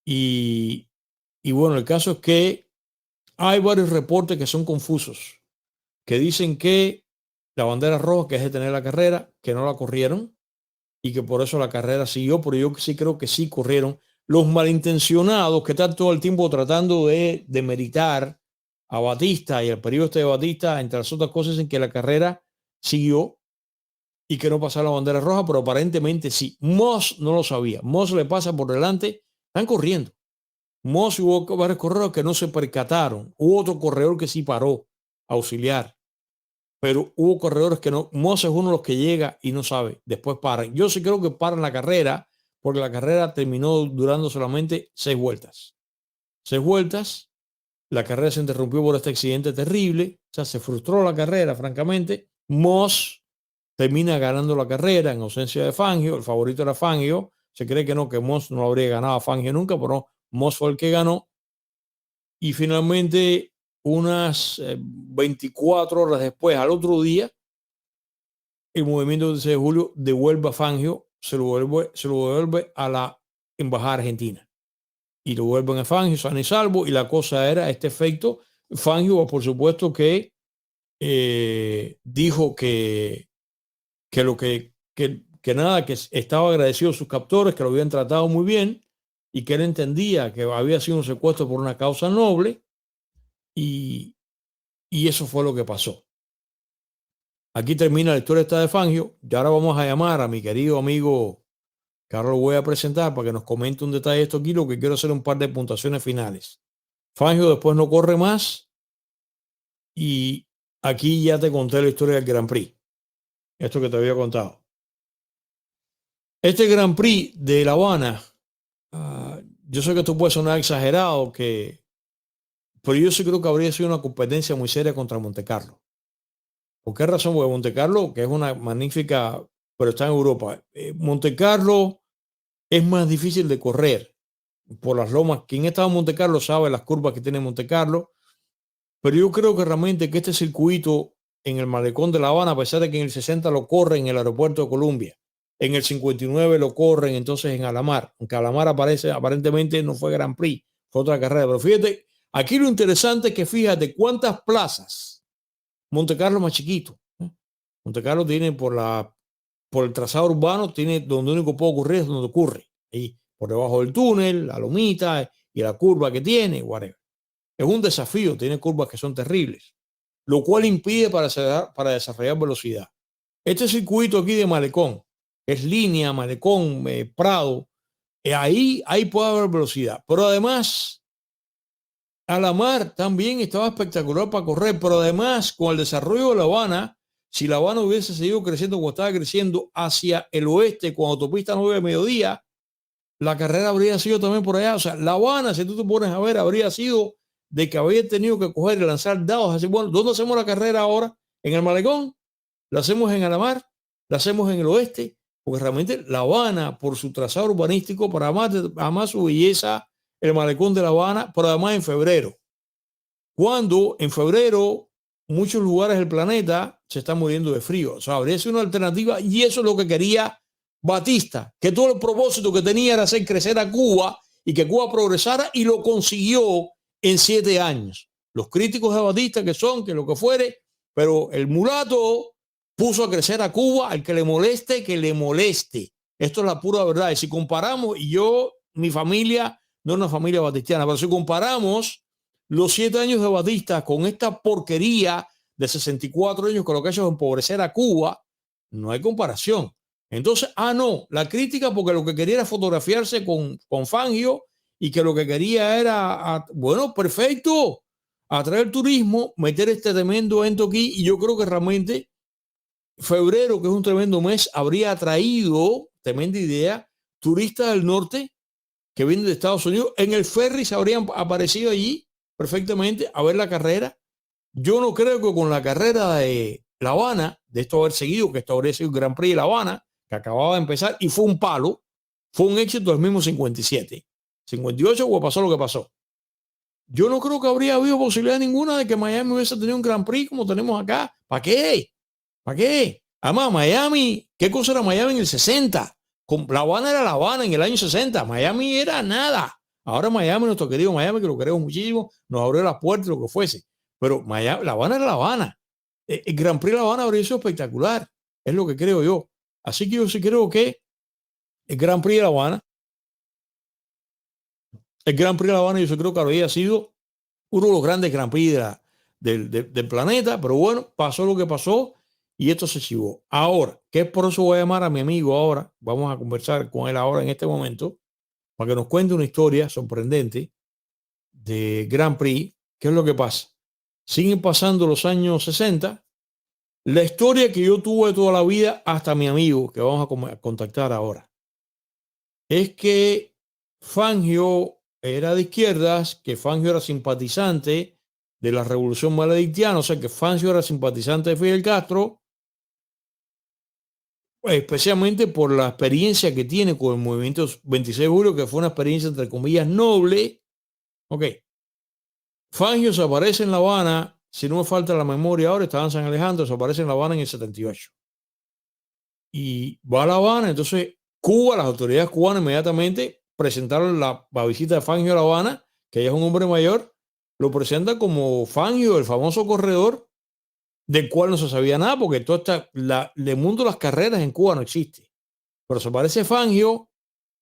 y, y bueno, el caso es que hay varios reportes que son confusos, que dicen que la bandera roja, que es detener la carrera, que no la corrieron y que por eso la carrera siguió, pero yo sí creo que sí corrieron. Los malintencionados que están todo el tiempo tratando de demeritar a Batista y al periodo de Batista, entre las otras cosas, en que la carrera siguió y que no pasaba la bandera roja, pero aparentemente sí. Moss no lo sabía. Moss le pasa por delante, están corriendo. Moss, hubo varios corredores que no se percataron. Hubo otro corredor que sí paró a auxiliar, pero hubo corredores que no. Moss es uno de los que llega y no sabe, después paran. Yo sí creo que paran la carrera, porque la carrera terminó durando solamente 6 vueltas. 6 vueltas, la carrera se interrumpió por este accidente terrible, o sea, se frustró la carrera, francamente. Moss termina ganando la carrera en ausencia de Fangio, el favorito era Fangio. Se cree que no, que Moss no habría ganado a Fangio nunca, pero Moss fue el que ganó. Y finalmente, unas 24 horas después, al otro día, el movimiento del 16 de julio devuelve a Fangio, se lo devuelve a la embajada argentina. Y lo vuelven a Fangio, sano y salvo. Y la cosa era este efecto. Fangio, por supuesto, que dijo que nada, que estaba agradecido a sus captores, que lo habían tratado muy bien y que él entendía que había sido un secuestro por una causa noble y eso fue lo que pasó. Aquí termina la historia esta de Fangio y ahora vamos a llamar a mi querido amigo Carlos, lo voy a presentar para que nos comente un detalle de esto aquí, lo que quiero hacer un par de puntuaciones finales. Fangio después no corre más y aquí ya te conté la historia del Grand Prix, esto que te había contado. Este Grand Prix de La Habana, yo sé que esto puede sonar exagerado, pero yo sí creo que habría sido una competencia muy seria contra Montecarlo. ¿Por qué razón? Porque Montecarlo, que es una magnífica, pero está en Europa. Montecarlo es más difícil de correr por las lomas. Quien ha estado en Montecarlo sabe las curvas que tiene Montecarlo, pero yo creo que realmente que este circuito en el malecón de La Habana, a pesar de que en el 60 lo corren en el aeropuerto de Colombia, en el 59 lo corren entonces en Alamar, aunque Alamar aparentemente no fue Grand Prix, fue otra carrera, pero fíjate, aquí lo interesante es que fíjate cuántas plazas. Montecarlo más chiquito. Montecarlo tiene por el trazado urbano, tiene donde único puede ocurrir es donde ocurre. Ahí, por debajo del túnel, la lomita y la curva que tiene, whatever. Es un desafío, tiene curvas que son terribles, lo cual impide para desarrollar velocidad. Este circuito aquí de Malecón, es línea, Malecón, Prado, ahí puede haber velocidad. Pero además, Alamar también estaba espectacular para correr, pero además con el desarrollo de La Habana, si La Habana hubiese seguido creciendo como estaba creciendo hacia el oeste con autopista 9 de mediodía, la carrera habría sido también por allá. O sea, La Habana, si tú te pones a ver, habría sido de que había tenido que coger y lanzar dados. Así, bueno, ¿dónde hacemos la carrera ahora? ¿En el Malecón? ¿La hacemos en Alamar? ¿La hacemos en el oeste? porque realmente La Habana, por su trazado urbanístico, para además su belleza, el malecón de La Habana, pero además en febrero, cuando en febrero muchos lugares del planeta se están muriendo de frío. O sea, habría sido una alternativa y eso es lo que quería Batista, que todo el propósito que tenía era hacer crecer a Cuba y que Cuba progresara y lo consiguió en 7 años. Los críticos de Batista que son, que lo que fuere, pero el mulato puso a crecer a Cuba, al que le moleste. Esto es la pura verdad. Y si comparamos, y yo, mi familia, no es una familia batistiana, pero si comparamos los 7 años de Batista con esta porquería de 64 años que lo que ha hecho es empobrecer a Cuba, no hay comparación. Entonces, no, la crítica porque lo que quería era fotografiarse con Fangio y que lo que quería era, bueno, perfecto, atraer turismo, meter este tremendo evento aquí y yo creo que realmente febrero, que es un tremendo mes, habría atraído, tremenda idea, turistas del norte que vienen de Estados Unidos, en el ferry se habrían aparecido allí perfectamente a ver la carrera. Yo no creo que con la carrera de La Habana, de esto haber seguido, que esto habría sido el Gran Prix de La Habana, que acababa de empezar y fue un palo, fue un éxito del mismo 57. 58, pues pasó lo que pasó. Yo no creo que habría habido posibilidad ninguna de que Miami hubiese tenido un Gran Prix como tenemos acá. ¿Para qué? ¿Para qué? Además, Miami, ¿qué cosa era Miami en el 60? La Habana era La Habana en el año 60. Miami era nada. Ahora Miami, nuestro querido Miami, que lo queremos muchísimo, nos abrió las puertas, lo que fuese. Pero Miami, La Habana era La Habana. El Gran Prix de La Habana habría sido espectacular. Es lo que creo yo. Así que yo sí creo que el Gran Prix de La Habana, el Gran Prix de La Habana, yo sí creo que habría sido uno de los grandes Gran Prix del planeta. Pero bueno, pasó lo que pasó y esto se chivó. Ahora, que es por eso voy a llamar a mi amigo ahora. Vamos a conversar con él ahora en este momento para que nos cuente una historia sorprendente de Grand Prix. ¿Qué es lo que pasa? Siguen pasando los años 60. La historia que yo tuve toda la vida hasta mi amigo, que vamos a contactar ahora, es que Fangio era de izquierdas, que Fangio era simpatizante de la revolución maledictiana, o sea que Fangio era simpatizante de Fidel Castro, especialmente por la experiencia que tiene con el movimiento 26 de julio, que fue una experiencia entre comillas noble. Ok, Fangio se aparece en La Habana, si no me falta la memoria ahora, estaba en San Alejandro, se aparece en La Habana en el 78. Y va a La Habana, entonces Cuba, las autoridades cubanas inmediatamente presentaron la visita de Fangio a La Habana, que ella es un hombre mayor, lo presenta como Fangio, el famoso corredor, del cual no se sabía nada, porque todo el mundo de las carreras en Cuba no existe. Pero se aparece Fangio,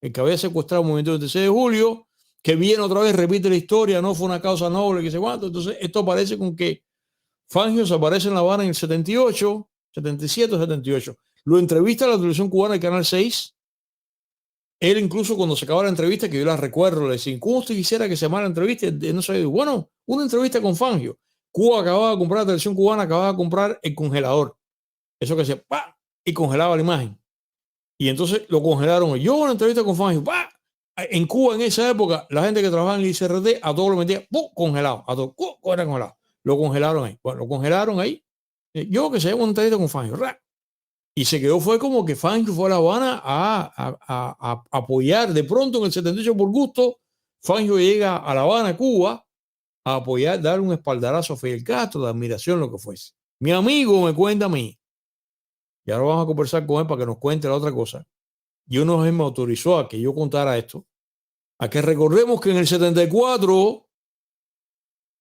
el que había secuestrado el movimiento del 26 de julio, que viene otra vez, repite la historia, no fue una causa noble, que se cuánto. Entonces, esto aparece con que Fangio se aparece en La Habana en el 78, 77 o 78. Lo entrevista a la televisión cubana, el Canal 6. Él incluso cuando se acaba la entrevista, que yo la recuerdo, le decía, ¿cómo usted quisiera que se llamara la entrevista? No sé, bueno, una entrevista con Fangio. Cuba acababa de comprar, la televisión cubana acababa de comprar el congelador. Eso que hacía, ¡pah! Y congelaba la imagen. Y entonces lo congelaron. Yo una entrevista con Fangio, ¡pah! En Cuba en esa época, la gente que trabajaba en el ICRT, a todos lo metía, ¡pum! Congelado. A todos, ¡pum! Era congelado. Lo congelaron ahí. Bueno, lo congelaron ahí. Yo que sé, una entrevista con Fangio. ¡Ra! Y se quedó, fue como que Fangio fue a La Habana a apoyar. De pronto, en el 78, por gusto, Fangio llega a La Habana, Cuba, a apoyar, dar un espaldarazo a Fidel Castro, de admiración, lo que fuese. Mi amigo me cuenta a mí, y ahora vamos a conversar con él para que nos cuente la otra cosa. Y una vez me autorizó a que yo contara esto, a que recordemos que en el 74,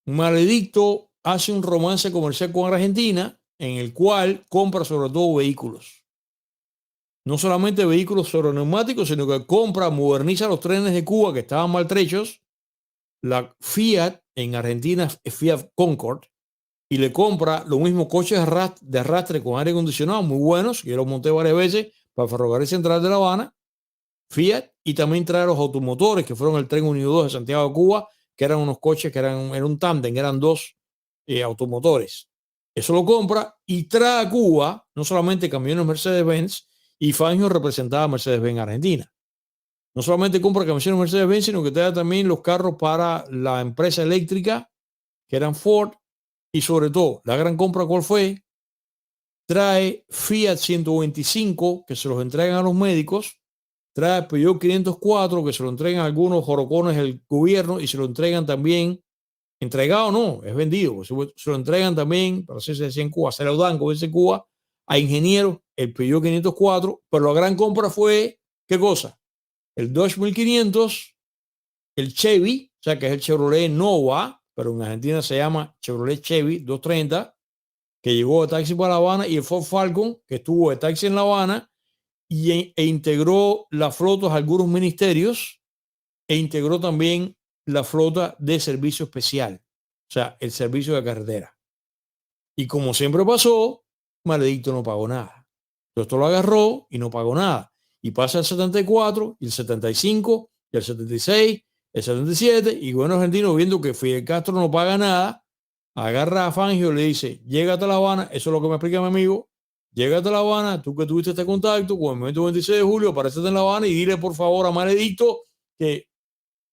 Maledicto hace un romance comercial con Argentina, en el cual compra sobre todo vehículos. No solamente vehículos sobre neumáticos, sino que compra, moderniza los trenes de Cuba que estaban maltrechos. La Fiat en Argentina es Fiat Concord, y le compra los mismos coches de arrastre con aire acondicionado muy buenos, que yo los monté varias veces para el Ferrocarril Central de La Habana, Fiat, y también trae los automotores que fueron el Tren Unido 2 de Santiago de Cuba, que eran unos coches que eran un tándem, eran dos automotores. Eso lo compra y trae a Cuba no solamente camiones Mercedes-Benz, y Fangio representaba a Mercedes-Benz Argentina. No solamente compra camiones Mercedes-Benz, sino que trae también los carros para la empresa eléctrica, que eran Ford, y sobre todo, la gran compra, ¿cuál fue? trae Fiat 125, que se los entregan a los médicos, trae Peugeot 504, que se lo entregan a algunos jorocones del gobierno y se lo entregan también, entregado no, es vendido, se lo entregan también, para hacerse así en Cuba, se lo dan, como dice en Cuba, a ingenieros, el Peugeot 504, pero la gran compra fue, ¿qué cosa? El Dodge 1500, el Chevy, o sea que es el Chevrolet Nova, pero en Argentina se llama Chevrolet Chevy 230, que llegó de taxi para La Habana, y el Ford Falcon, que estuvo de taxi en La Habana, e integró la flota a algunos ministerios, e integró también la flota de servicio especial, o sea, el servicio de carretera. Y como siempre pasó, Maledicto no pagó nada. Entonces esto lo agarró y no pagó nada. Y pasa el 74, y el 75, y el 76, el 77, y bueno, argentino, viendo que Fidel Castro no paga nada, agarra a Fangio y le dice, llégate a La Habana, eso es lo que me explica mi amigo, llégate a La Habana, tú que tuviste este contacto con el movimiento 26 de julio, aparecete en La Habana y dile por favor a Maledicto que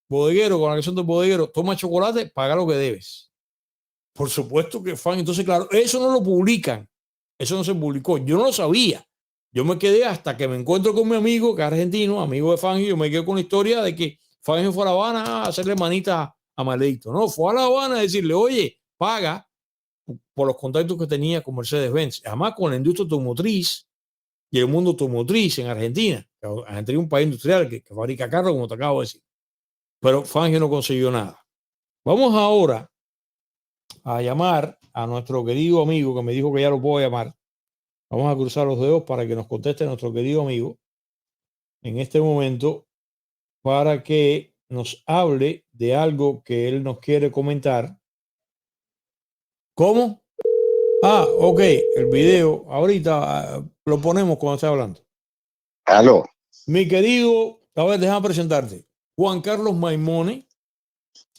bodeguero, con la canción del bodeguero, toma chocolate, paga lo que debes. Por supuesto que Fangio, entonces claro, eso no lo publican, eso no se publicó, yo no lo sabía. Yo me quedé hasta que me encuentro con mi amigo, que es argentino, amigo de Fangio, yo me quedé con la historia de que Fangio fue a La Habana a hacerle manita a Maledicto. No, fue a La Habana a decirle, oye, paga por los contactos que tenía con Mercedes-Benz, además con la industria automotriz y el mundo automotriz en Argentina. Argentina es un país industrial que fabrica carros, como te acabo de decir. Pero Fangio no consiguió nada. Vamos ahora a llamar a nuestro querido amigo que me dijo que ya lo puedo llamar. Vamos a cruzar los dedos para que nos conteste nuestro querido amigo en este momento para que nos hable de algo que él nos quiere comentar. ¿Cómo? Ah, ok, el video. Ahorita lo ponemos cuando esté hablando. Aló. Mi querido, a ver, déjame presentarte. Juan Carlos Maimone,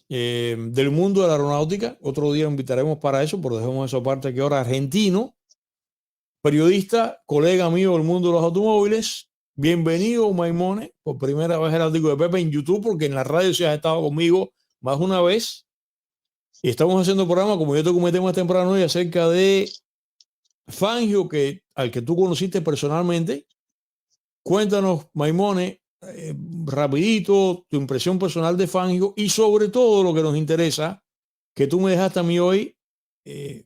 del mundo de la aeronáutica. Otro día lo invitaremos para eso, pero dejemos eso aparte, que ahora argentino, periodista, colega mío del mundo de los automóviles. Bienvenido, Maimone, por primera vez el artículo de Pepe en YouTube, porque en la radio sí has estado conmigo más de una vez. Y estamos haciendo programa, como yo te comenté más temprano hoy, acerca de Fangio, al que tú conociste personalmente. Cuéntanos, Maimone, rapidito, tu impresión personal de Fangio y sobre todo lo que nos interesa, que tú me dejaste a mí hoy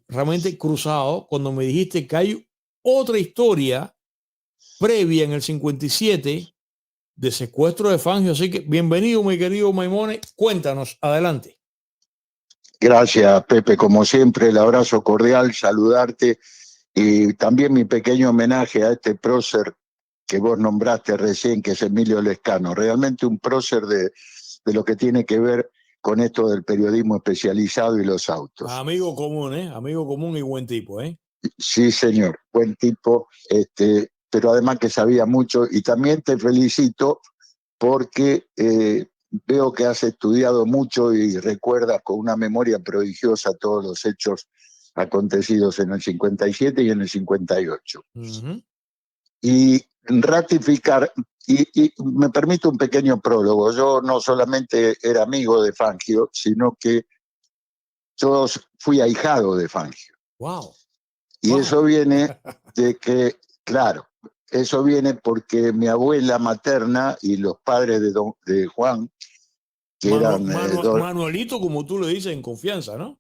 realmente cruzado cuando me dijiste que hay otra historia previa en el 57 de secuestro de Fangio. Así que bienvenido, mi querido Maimone, cuéntanos, adelante. Gracias, Pepe, como siempre, el abrazo cordial, saludarte y también mi pequeño homenaje a este prócer que vos nombraste recién, que es Emilio Lescano, realmente un prócer de lo que tiene que ver con esto del periodismo especializado y los autos. Amigo común, amigo común y buen tipo, Sí, señor, buen tipo, pero además que sabía mucho, y también te felicito porque veo que has estudiado mucho y recuerdas con una memoria prodigiosa todos los hechos acontecidos en el 57 y en el 58. Y ratificar, y me permito un pequeño prólogo, yo no solamente era amigo de Fangio, sino que yo fui ahijado de Fangio. Wow. Y eso viene de que, claro, eso viene porque mi abuela materna y los padres de Juan, que eran... Manuelito, como tú le dices en confianza, ¿no?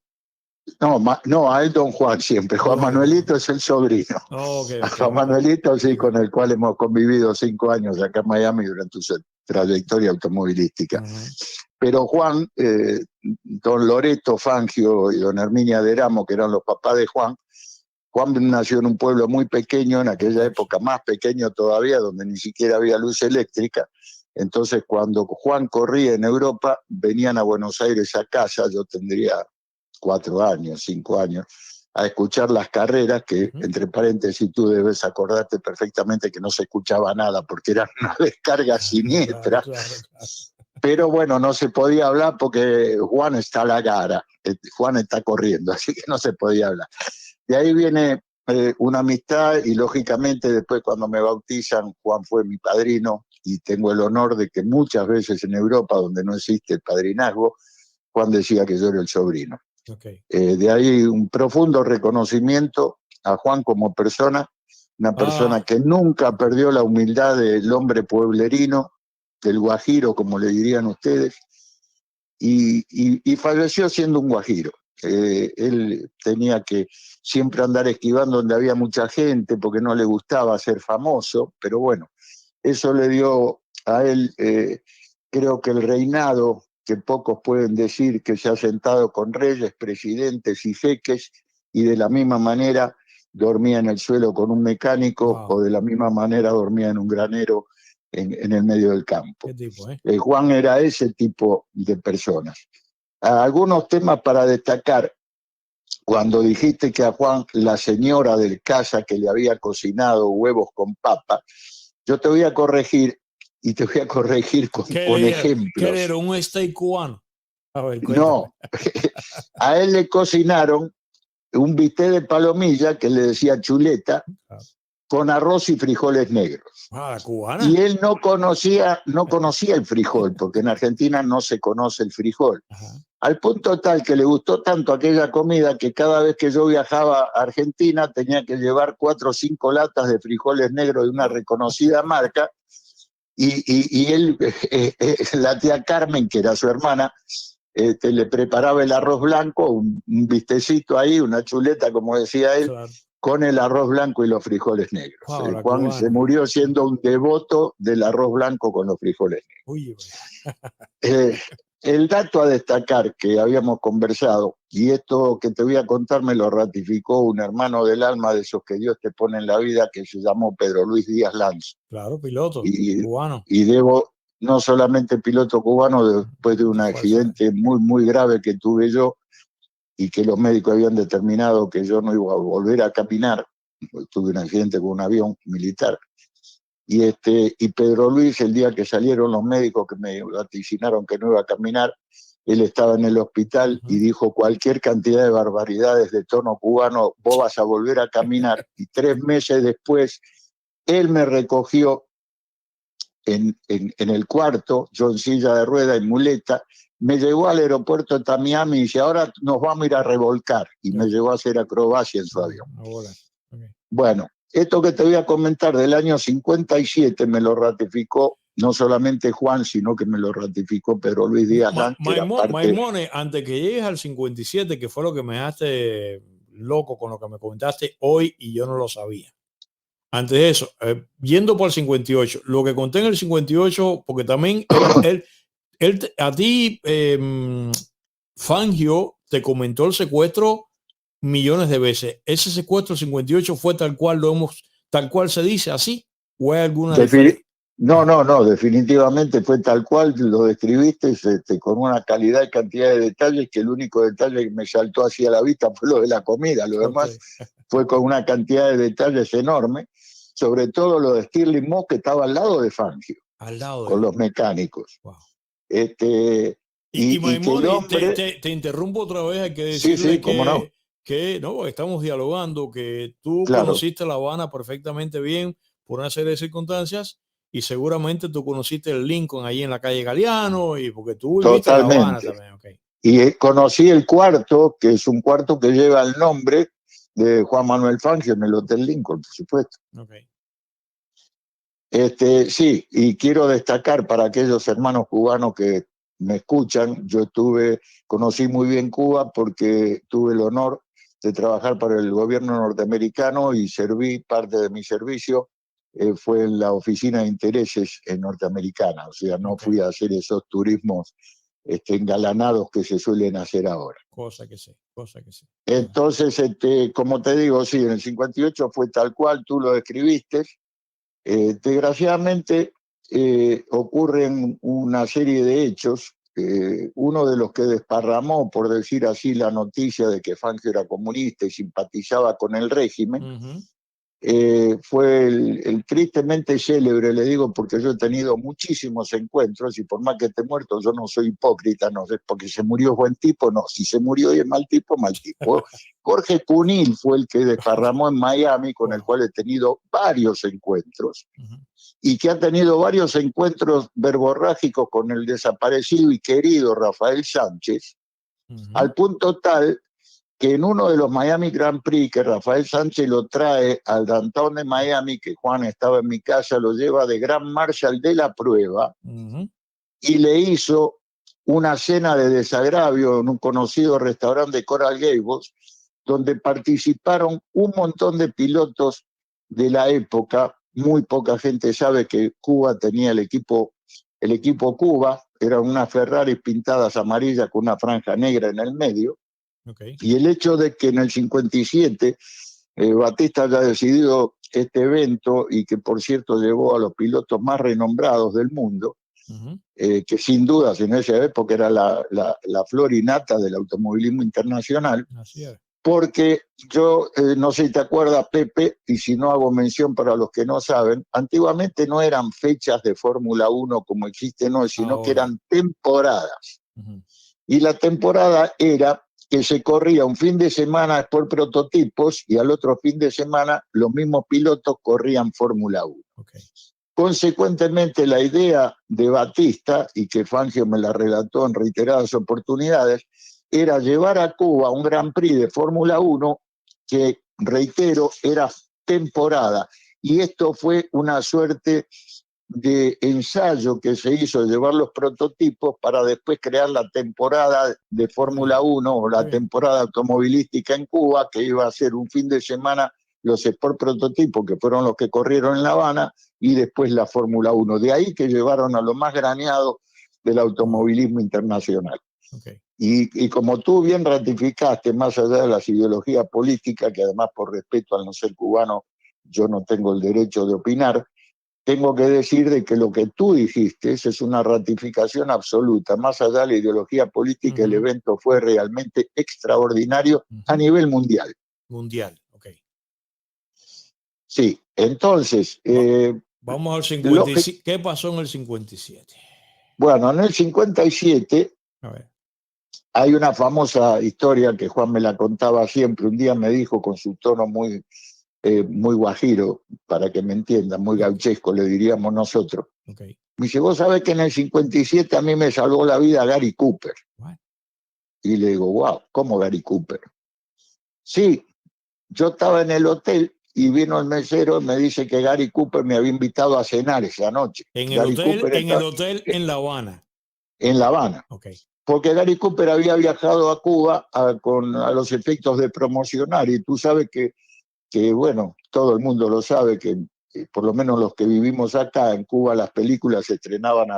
No, a él don Juan siempre. Juan Manuelito es el sobrino. Okay. Juan Manuelito, sí, con el cual hemos convivido 5 años acá en Miami durante su trayectoria automovilística. Pero Juan, don Loreto Fangio y don Herminia de Eramo, que eran los papás de Juan nació en un pueblo muy pequeño, en aquella época más pequeño todavía, donde ni siquiera había luz eléctrica. Entonces, cuando Juan corría en Europa, venían a Buenos Aires a casa, yo tendría 4 años, 5 años, a escuchar las carreras, que entre paréntesis tú debes acordarte perfectamente que no se escuchaba nada, porque eran una descarga siniestra. Claro. Pero bueno, no se podía hablar porque Juan está a la cara, Juan está corriendo, así que no se podía hablar. De ahí viene una amistad y lógicamente después cuando me bautizan, Juan fue mi padrino y tengo el honor de que muchas veces en Europa, donde no existe el padrinazgo, Juan decía que yo era el sobrino. De ahí un profundo reconocimiento a Juan como persona, una persona que nunca perdió la humildad del hombre pueblerino, del guajiro, como le dirían ustedes, y falleció siendo un guajiro. Él tenía que siempre andar esquivando donde había mucha gente porque no le gustaba ser famoso, pero bueno, eso le dio a él, creo que el reinado, que pocos pueden decir que se ha sentado con reyes, presidentes y jeques, y de la misma manera dormía en el suelo con un mecánico, o de la misma manera dormía en un granero en el medio del campo. ¿Qué tipo, Juan era ese tipo de personas. Algunos temas para destacar. Cuando dijiste que a Juan, la señora del casa que le había cocinado huevos con papa, yo te voy a corregir, y te voy a corregir con ejemplos. ¿Qué era? ¿Un steak cubano? A ver, no, a él le cocinaron un bistec de palomilla, que le decía chuleta, con arroz y frijoles negros. Ah, cubana. Y él no conocía el frijol, porque en Argentina no se conoce el frijol. Ajá. Al punto tal que le gustó tanto aquella comida que cada vez que yo viajaba a Argentina tenía que llevar 4 o 5 latas de frijoles negros de una reconocida marca, y él, la tía Carmen, que era su hermana, le preparaba el arroz blanco, un bistecito ahí, una chuleta, como decía él, claro, con el arroz blanco y los frijoles negros. Wow, Juan cubana se murió siendo un devoto del arroz blanco con los frijoles negros. Uy, el dato a destacar que habíamos conversado, y esto que te voy a contar me lo ratificó un hermano del alma de esos que Dios te pone en la vida, que se llamó Pedro Luis Díaz Lanz. Claro, piloto cubano. Y debo, no solamente piloto cubano, después de un accidente muy, muy grave que tuve yo, y que los médicos habían determinado que yo no iba a volver a caminar. Tuve un accidente con un avión militar. Y Pedro Luis, el día que salieron los médicos que me vaticinaron que no iba a caminar, él estaba en el hospital y dijo cualquier cantidad de barbaridades de tono cubano, vos vas a volver a caminar. Y 3 meses después, él me recogió en el cuarto, yo en silla de rueda, en muleta, me llevó al aeropuerto de Miami y dice, ahora nos vamos a ir a revolcar. Y me llevó a hacer acrobacia en su avión. Bueno, esto que te voy a comentar del año 57 me lo ratificó no solamente Juan, sino que me lo ratificó Pedro Luis Díaz Lanz. Maimone, antes que llegues al 57, que fue lo que me dejaste loco con lo que me comentaste hoy y yo no lo sabía. Antes de eso, yendo por el 58, lo que conté en el 58, porque también a ti, Fangio, te comentó el secuestro millones de veces. ¿Ese secuestro 58 fue tal cual se dice así? ¿O hay alguna diferencia? No, definitivamente fue tal cual lo describiste, con una calidad y cantidad de detalles, que el único detalle que me saltó así a la vista fue lo de la comida. Lo demás fue con una cantidad de detalles enorme, sobre todo lo de Stirling Moss, que estaba al lado de Fangio, con los mecánicos. Wow. Y Maimone, hombre... te interrumpo otra vez, hay que decirle que no, estamos dialogando, que tú conociste La Habana perfectamente bien por una serie de circunstancias, y seguramente tú conociste el Lincoln ahí en la calle Galeano, y porque tú viviste en La Habana también. Okay. Y conocí el cuarto, que es un cuarto que lleva el nombre de Juan Manuel Fangio en el Hotel Lincoln, por supuesto. Okay. Sí, y quiero destacar para aquellos hermanos cubanos que me escuchan, yo conocí muy bien Cuba porque tuve el honor de trabajar para el gobierno norteamericano y parte de mi servicio fue en la oficina de intereses norteamericana, o sea, no fui a hacer esos turismos engalanados que se suelen hacer ahora. Cosa que sí. Entonces, como te digo, sí, en el 58 fue tal cual tú lo describiste. Desgraciadamente ocurren una serie de hechos. Uno de los que desparramó, por decir así, la noticia de que Fangio era comunista y simpatizaba con el régimen, fue el tristemente célebre, le digo porque yo he tenido muchísimos encuentros, y por más que esté muerto, yo no soy hipócrita, no sé, porque se murió buen tipo, no, si se murió y es mal tipo, mal tipo. Jorge Cunil fue el que desparramó en Miami, con el cual he tenido varios encuentros, y que ha tenido varios encuentros verborrágicos con el desaparecido y querido Rafael Sánchez, al punto tal que en uno de los Miami Grand Prix, que Rafael Sánchez lo trae al downtown de Miami, que Juan estaba en mi casa, lo lleva de Grand Marshal de la prueba, y le hizo una cena de desagravio en un conocido restaurante de Coral Gables, donde participaron un montón de pilotos de la época. Muy poca gente sabe que Cuba tenía el equipo Cuba, eran unas Ferraris pintadas amarillas con una franja negra en el medio. Y el hecho de que en el 57 Batista haya decidido este evento, y que por cierto llevó a los pilotos más renombrados del mundo, que sin duda en esa época era la flor y nata del automovilismo internacional. Así es. Porque yo, no sé si te acuerdas, Pepe, y si no hago mención para los que no saben, antiguamente no eran fechas de Fórmula 1 como existen hoy, sino que eran temporadas. Y la temporada era que se corría un fin de semana por prototipos y al otro fin de semana los mismos pilotos corrían Fórmula 1. Consecuentemente, la idea de Batista, y que Fangio me la relató en reiteradas oportunidades, era llevar a Cuba un Grand Prix de Fórmula 1 que, reitero, era temporada. Y esto fue una suerte de ensayo que se hizo, llevar los prototipos para después crear la temporada de Fórmula 1 o la temporada automovilística en Cuba, que iba a ser un fin de semana los Sport prototipos, que fueron los que corrieron en La Habana, y después la Fórmula 1. De ahí que llevaron a lo más graneado del automovilismo internacional. Y como tú bien ratificaste, más allá de las ideologías políticas, que además por respeto al no ser cubano, yo no tengo el derecho de opinar, tengo que decir de que lo que tú dijiste es una ratificación absoluta. Más allá de la ideología política, el evento fue realmente extraordinario a nivel mundial. Mundial, ok. Sí, entonces... vamos al 57. ¿Qué pasó en el 57? Bueno, en el 57... A ver. Hay una famosa historia que Juan me la contaba siempre. Un día me dijo con su tono muy guajiro, para que me entiendan, muy gauchesco, le diríamos nosotros. Me dice, vos sabés que en el 57 a mí me salvó la vida Gary Cooper. What? Y le digo, wow, ¿cómo Gary Cooper? Sí, yo estaba en el hotel y vino el mesero y me dice que Gary Cooper me había invitado a cenar esa noche. ¿En el hotel en La Habana? En La Habana. Okay. Porque Gary Cooper había viajado a Cuba a los efectos de promocionar, y tú sabes que, bueno, todo el mundo lo sabe, que por lo menos los que vivimos acá en Cuba, las películas se estrenaban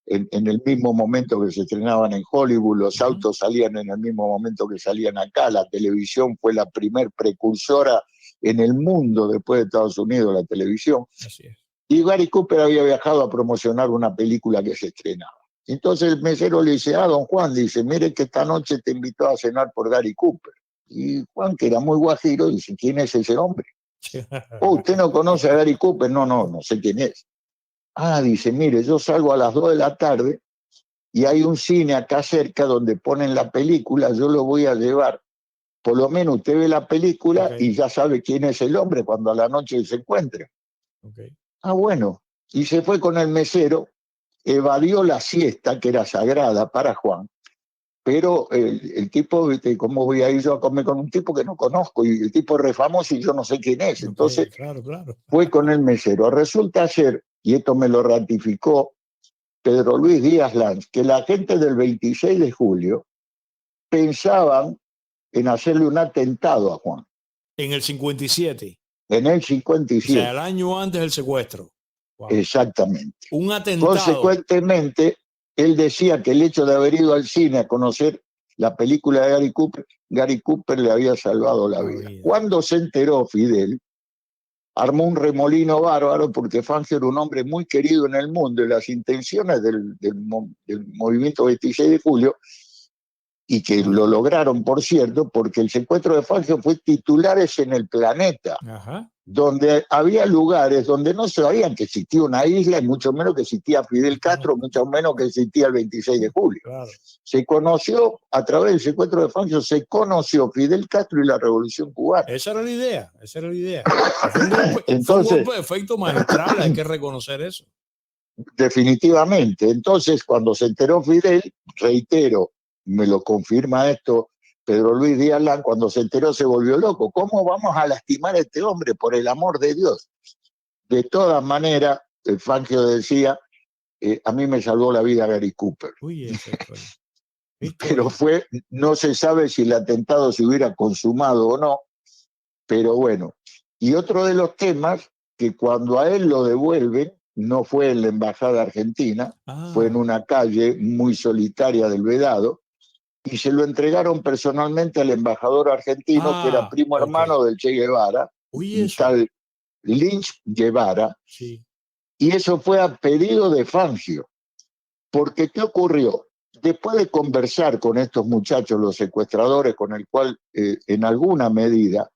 en el mismo momento que se estrenaban en Hollywood, los autos salían en el mismo momento que salían acá, la televisión fue la primer precursora en el mundo después de Estados Unidos, la televisión. Así es. Y Gary Cooper había viajado a promocionar una película que se estrenaba. Entonces el mesero le dice, don Juan, dice, mire que esta noche te invitó a cenar por Gary Cooper. Y Juan, que era muy guajiro, dice, ¿quién es ese hombre? ¿Usted no conoce a Gary Cooper? No sé quién es. Dice, mire, yo salgo a las 2 de la tarde y hay un cine acá cerca donde ponen la película, yo lo voy a llevar. Por lo menos usted ve la película y ya sabe quién es el hombre cuando a la noche se encuentre. Bueno. Y se fue con el mesero, evadió la siesta, que era sagrada para Juan, pero el tipo, ¿cómo voy a ir yo a comer con un tipo que no conozco? Y el tipo es re famoso y yo no sé quién es. Entonces, claro. fue con el mesero. Resulta ser, y esto me lo ratificó Pedro Luis Díaz Lanz, que la gente del 26 de julio pensaban en hacerle un atentado a Juan. En el 57. En el 57. O sea, el año antes del secuestro. Wow. Exactamente. Un atentado. Consecuentemente, él decía que el hecho de haber ido al cine a conocer la película de Gary Cooper le había salvado la vida. Cuando se enteró Fidel, armó un remolino bárbaro, porque Fangio era un hombre muy querido en el mundo, y las intenciones del movimiento 26 de julio, y que lo lograron, por cierto, porque el secuestro de Fangio fue titulares en el planeta. Donde había lugares donde no sabían que existía una isla, y mucho menos que existía Fidel Castro, mucho menos que existía el 26 de julio. Claro. Se conoció, a través del secuestro de Fangio, se conoció Fidel Castro y la Revolución Cubana. Esa era la idea. Entonces, fue un golpe de efecto magistral, hay que reconocer eso. Definitivamente. Entonces, cuando se enteró Fidel, reitero, me lo confirma esto Pedro Luis Díaz Lan, cuando se enteró se volvió loco. ¿Cómo vamos a lastimar a este hombre, por el amor de Dios? De todas maneras, Fangio decía, a mí me salvó la vida Gary Cooper. Uy, esa historia. Pero no se sabe si el atentado se hubiera consumado o no, pero bueno. Y otro de los temas, que cuando a él lo devuelven, no fue en la embajada argentina, fue en una calle muy solitaria del Vedado, y se lo entregaron personalmente al embajador argentino, que era primo hermano del Che Guevara, un tal Lynch Guevara, sí. Y eso fue a pedido de Fangio. Porque ¿qué ocurrió? Después de conversar con estos muchachos, los secuestradores, con el cual en alguna medida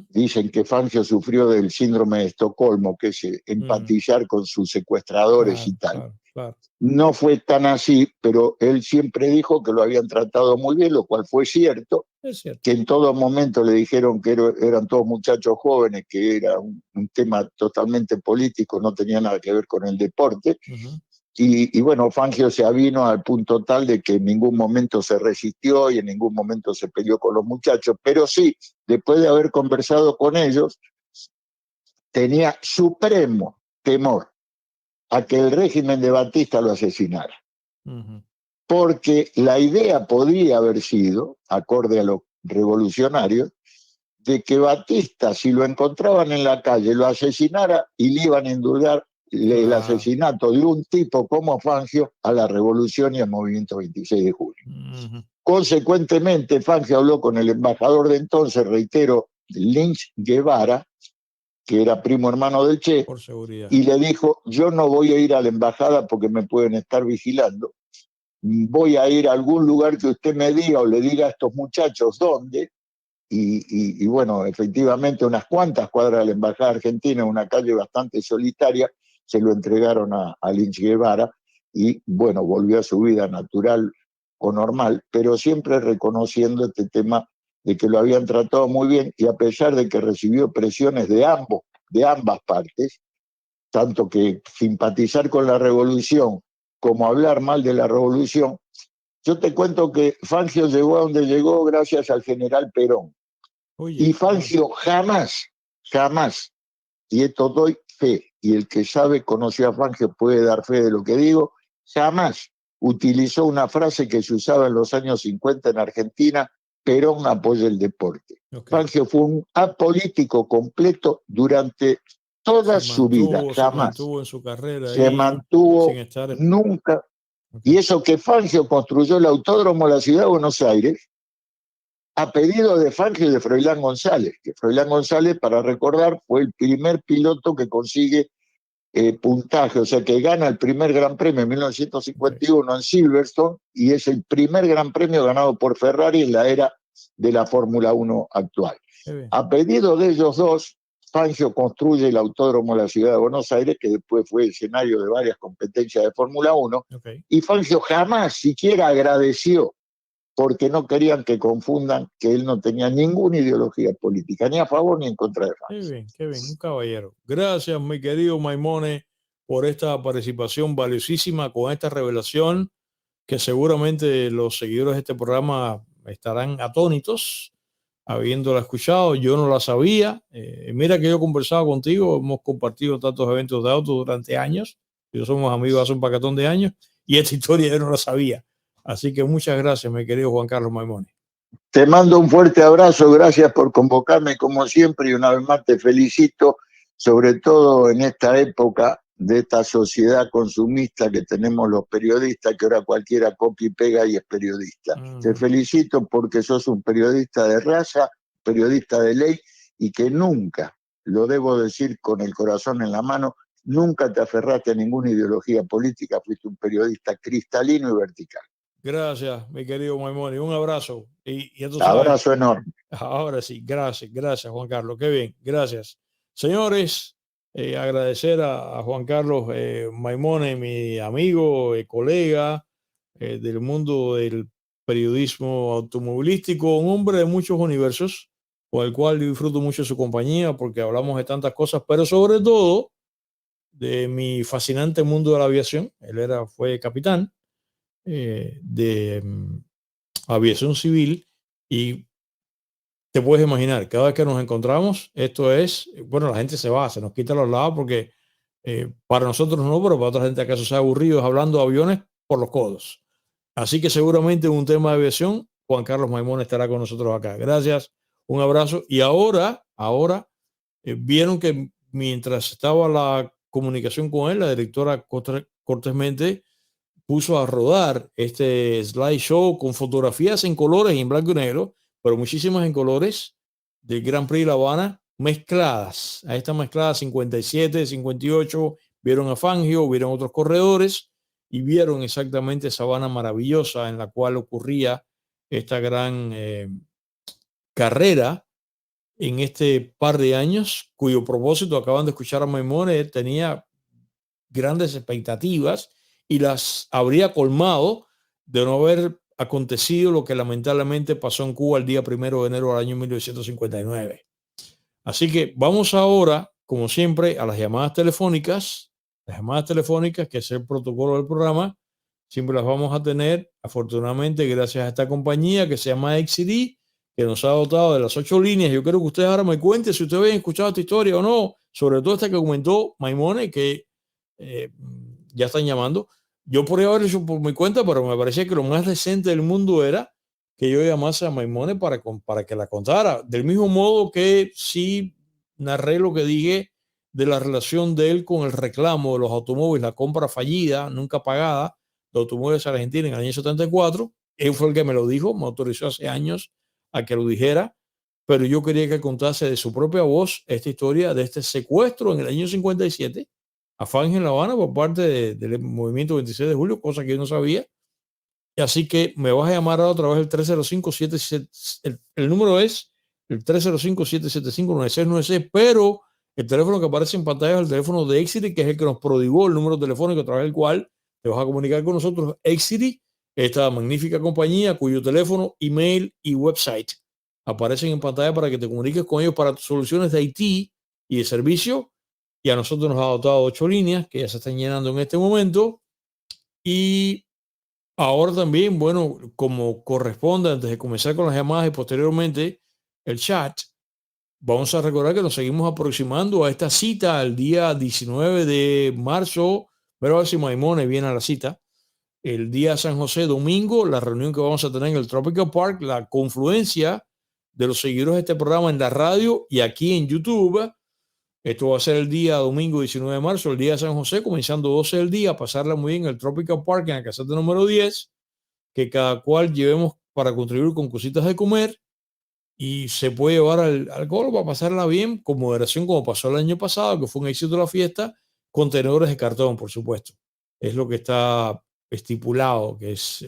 dicen que Fangio sufrió del síndrome de Estocolmo, que es empatizar con sus secuestradores y tal. Claro. No fue tan así, pero él siempre dijo que lo habían tratado muy bien, lo cual fue cierto. Es cierto. Que en todo momento le dijeron que eran todos muchachos jóvenes, que era un tema totalmente político, no tenía nada que ver con el deporte. Y bueno, Fangio se avino al punto tal de que en ningún momento se resistió y en ningún momento se peleó con los muchachos, pero sí, después de haber conversado con ellos, tenía supremo temor a que el régimen de Batista lo asesinara. Porque la idea podría haber sido, acorde a los revolucionarios, de que Batista, si lo encontraban en la calle, lo asesinara y le iban a indulgar el asesinato de un tipo como Fangio a la revolución y al movimiento 26 de julio. Consecuentemente, Fangio habló con el embajador de entonces, reitero, Lynch Guevara, que era primo hermano del Che, por seguridad, y le dijo, yo no voy a ir a la embajada porque me pueden estar vigilando, voy a ir a algún lugar que usted me diga o le diga a estos muchachos dónde. Y bueno, efectivamente, unas cuantas cuadras de la embajada argentina, una calle bastante solitaria, se lo entregaron a Lynch Guevara y bueno, volvió a su vida natural o normal, pero siempre reconociendo este tema de que lo habían tratado muy bien, y a pesar de que recibió presiones de ambas partes, tanto que simpatizar con la revolución como hablar mal de la revolución. Yo te cuento que Fangio llegó a donde llegó gracias al general Perón. Y Fangio jamás, y esto doy fe, y el que sabe, conoció a Fangio, puede dar fe de lo que digo, jamás utilizó una frase que se usaba en los años 50 en Argentina: Perón apoya el deporte. Fangio fue un apolítico completo durante toda su vida, jamás. Se mantuvo en su carrera. Se mantuvo sin estar... nunca. Y eso que Fangio construyó el autódromo de la ciudad de Buenos Aires a pedido de Fangio y de Froilán González, que Froilán González, para recordar, fue el primer piloto que consigue puntaje, o sea, que gana el primer Gran Premio en 1951 en Silverstone, y es el primer Gran Premio ganado por Ferrari en la era de la Fórmula 1 actual. A pedido de ellos dos, Fangio construye el autódromo de la ciudad de Buenos Aires, que después fue escenario de varias competencias de Fórmula 1, y Fangio jamás siquiera agradeció, porque no querían que confundan que él no tenía ninguna ideología política, ni a favor ni en contra de Fangio. Qué bien, un caballero. Gracias, mi querido Maimone, por esta participación valiosísima con esta revelación, que seguramente los seguidores de este programa estarán atónitos habiéndola escuchado. Yo no la sabía. Mira que yo he conversado contigo, hemos compartido tantos eventos de auto durante años. Yo somos amigos hace un pacatón de años, y esta historia yo no la sabía. Así que muchas gracias, mi querido Juan Carlos Maimone. Te mando un fuerte abrazo, gracias por convocarme como siempre, y una vez más te felicito, sobre todo en esta época de esta sociedad consumista que tenemos los periodistas, que ahora cualquiera copia y pega y es periodista. Te felicito porque sos un periodista de raza, periodista de ley, y que nunca, lo debo decir con el corazón en la mano, nunca te aferraste a ninguna ideología política, fuiste un periodista cristalino y vertical. Gracias, mi querido Maimone. Un abrazo. Y ya tú sabes. Abrazo enorme. Ahora sí, gracias, Juan Carlos. Qué bien, gracias. Señores, agradecer a Juan Carlos Maimone, mi amigo, colega del mundo del periodismo automovilístico, un hombre de muchos universos, con el cual yo disfruto mucho su compañía porque hablamos de tantas cosas, pero sobre todo de mi fascinante mundo de la aviación. Él fue capitán de aviación civil, Y te puedes imaginar, cada vez que nos encontramos, esto es, bueno, la gente se va, se nos quita los lados porque para nosotros no, pero para otra gente acaso sea aburrido hablando de aviones por los codos. Así que seguramente en un tema de aviación, Juan Carlos Maimón estará con nosotros acá. Gracias, un abrazo. Y ahora, vieron que mientras estaba la comunicación con él, la directora cortésmente puso a rodar este slideshow con fotografías en colores y en blanco y negro, pero muchísimas en colores del Grand Prix de La Habana, mezcladas. A esta mezclada 57, 58, vieron a Fangio, vieron otros corredores y vieron exactamente esa Habana maravillosa en la cual ocurría esta gran carrera en este par de años, cuyo propósito, acaban de escuchar a Maimone, tenía grandes expectativas y las habría colmado de no haber acontecido lo que lamentablemente pasó en Cuba el día 1 de enero del año 1959. Así que vamos ahora, como siempre, a las llamadas telefónicas. Las llamadas telefónicas, que es el protocolo del programa, siempre las vamos a tener, afortunadamente, gracias a esta compañía que se llama XCD, que nos ha dotado de las 8 líneas. Yo quiero que ustedes ahora me cuenten si ustedes habían escuchado esta historia o no, sobre todo esta que comentó Maimone, que ya están llamando. Yo podría haber hecho por mi cuenta, pero me parecía que lo más decente del mundo era que yo llamase a Maimone para que la contara. Del mismo modo que sí narré lo que dije de la relación de él con el reclamo de los automóviles, la compra fallida, nunca pagada, de automóviles argentinos en el año 74. Él fue el que me lo dijo, me autorizó hace años a que lo dijera, pero yo quería que contase de su propia voz esta historia de este secuestro en el año 57 a Fangio en La Habana por parte del movimiento 26 de julio, cosa que yo no sabía. Y así que me vas a llamar ahora otra vez el 305-77, el número es el 305-775-9696, pero el teléfono que aparece en pantalla es el teléfono de Exity, que es el que nos prodigó el número telefónico a través del cual te vas a comunicar con nosotros. Exity, esta magnífica compañía cuyo teléfono, email y website aparecen en pantalla para que te comuniques con ellos para soluciones de IT y de servicio. Y a nosotros nos ha dotado 8 líneas que ya se están llenando en este momento. Y ahora también, bueno, como corresponde, antes de comenzar con las llamadas y posteriormente el chat, vamos a recordar que nos seguimos aproximando a esta cita el día 19 de marzo, pero a ver si Maimone viene a la cita. El día San José, domingo, la reunión que vamos a tener en el Tropical Park, la confluencia de los seguidores de este programa en la radio y aquí en YouTube. Esto va a ser el día domingo 19 de marzo, el día de San José, comenzando 12 del día, pasarla muy bien en el Tropical Park, en la caseta número 10, que cada cual llevemos para contribuir con cositas de comer y se puede llevar alcohol para pasarla bien, con moderación, como pasó el año pasado, que fue un éxito la fiesta, contenedores de cartón, por supuesto. Es lo que está estipulado,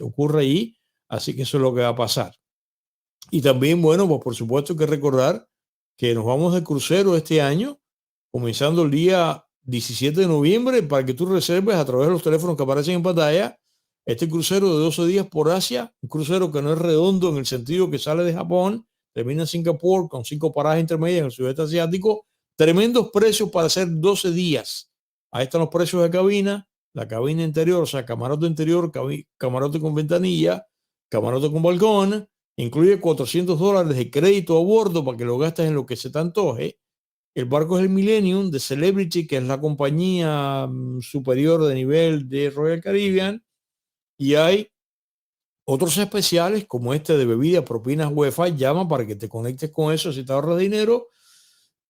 ocurre ahí, así que eso es lo que va a pasar. Y también, bueno, pues por supuesto hay que recordar que nos vamos de crucero este año, comenzando el día 17 de noviembre, para que tú reserves a través de los teléfonos que aparecen en pantalla este crucero de 12 días por Asia, un crucero que no es redondo en el sentido que sale de Japón, termina en Singapur con 5 paradas intermedias en el sudeste asiático, tremendos precios para hacer 12 días. Ahí están los precios de cabina, la cabina interior, o sea, camarote interior, camarote con ventanilla, camarote con balcón, incluye $400 de crédito a bordo para que lo gastes en lo que se te antoje. El barco es el Millennium de Celebrity, que es la compañía superior de nivel de Royal Caribbean. Y hay otros especiales como este de bebida, propinas, Wi-Fi. Llama para que te conectes con eso si te ahorras dinero.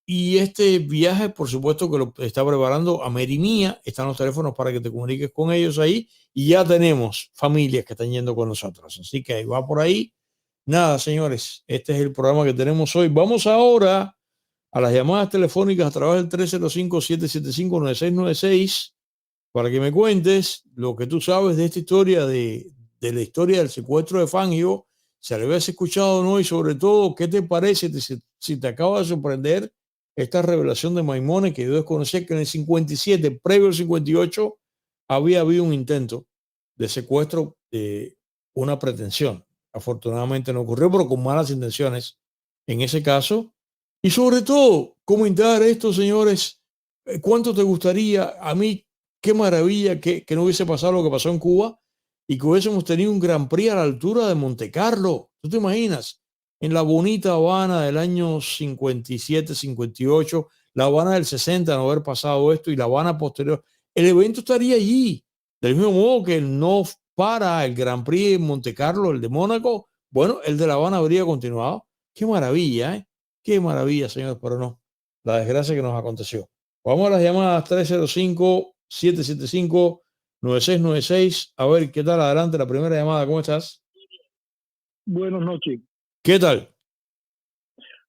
Y este viaje, por supuesto, que lo está preparando Amerimía. Están los teléfonos para que te comuniques con ellos ahí. Y ya tenemos familias que están yendo con nosotros. Así que va por ahí. Nada, señores, este es el programa que tenemos hoy. Vamos ahora a las llamadas telefónicas a través del 305-775-9696 para que me cuentes lo que tú sabes de esta historia, de la historia del secuestro de Fangio, si lo habías escuchado o no, y sobre todo, ¿qué te parece si te acaba de sorprender esta revelación de Maimone, que yo desconocía que en el 57, previo al 58, había habido un intento de secuestro de una pretensión? Afortunadamente no ocurrió, pero con malas intenciones en ese caso. Y sobre todo, comentar esto, señores, ¿cuánto te gustaría? A mí, qué maravilla que no hubiese pasado lo que pasó en Cuba y que hubiésemos tenido un Grand Prix a la altura de Monte Carlo. ¿Tú te imaginas? en la bonita Habana del año 57, 58, la Habana del 60, no haber pasado esto, y la Habana posterior, el evento estaría allí. Del mismo modo que no para el Grand Prix en Monte Carlo, el de Mónaco, bueno, el de La Habana habría continuado. Qué maravilla, ¿eh? Qué maravilla, señores, pero no, la desgracia que nos aconteció. Vamos a las llamadas 305-775-9696. A ver, ¿qué tal? Adelante, la primera llamada. ¿Cómo estás? Buenas noches. ¿Qué tal?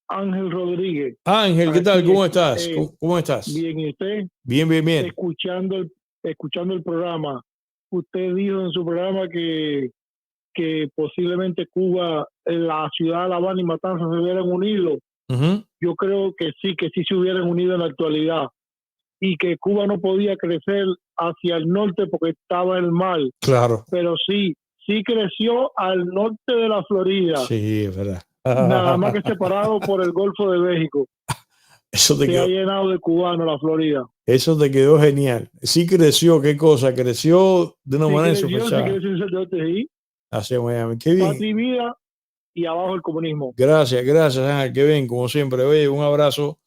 Ángel Rodríguez. Ángel, ¿qué tal? ¿Cómo estás? ¿Cómo estás? Bien, ¿y usted? Bien, bien, bien. Escuchando el programa. Usted dijo en su programa que posiblemente Cuba, la ciudad de La Habana y Matanzas se hubieran unido. Yo creo que sí se hubieran unido en la actualidad. Y que Cuba no podía crecer hacia el norte porque estaba el mar. Claro. Pero sí creció al norte de la Florida. Sí, es verdad. Nada más que separado por el Golfo de México. Eso te quedó, ha llenado de cubanos la Florida. Eso te quedó genial. Sí creció, ¿qué cosa? Creció de una manera insospechada. Sí creció, hacia Miami. Qué bien. Patria y vida y abajo el comunismo. Gracias, Ángel. Qué bien, como siempre. Oye, un abrazo.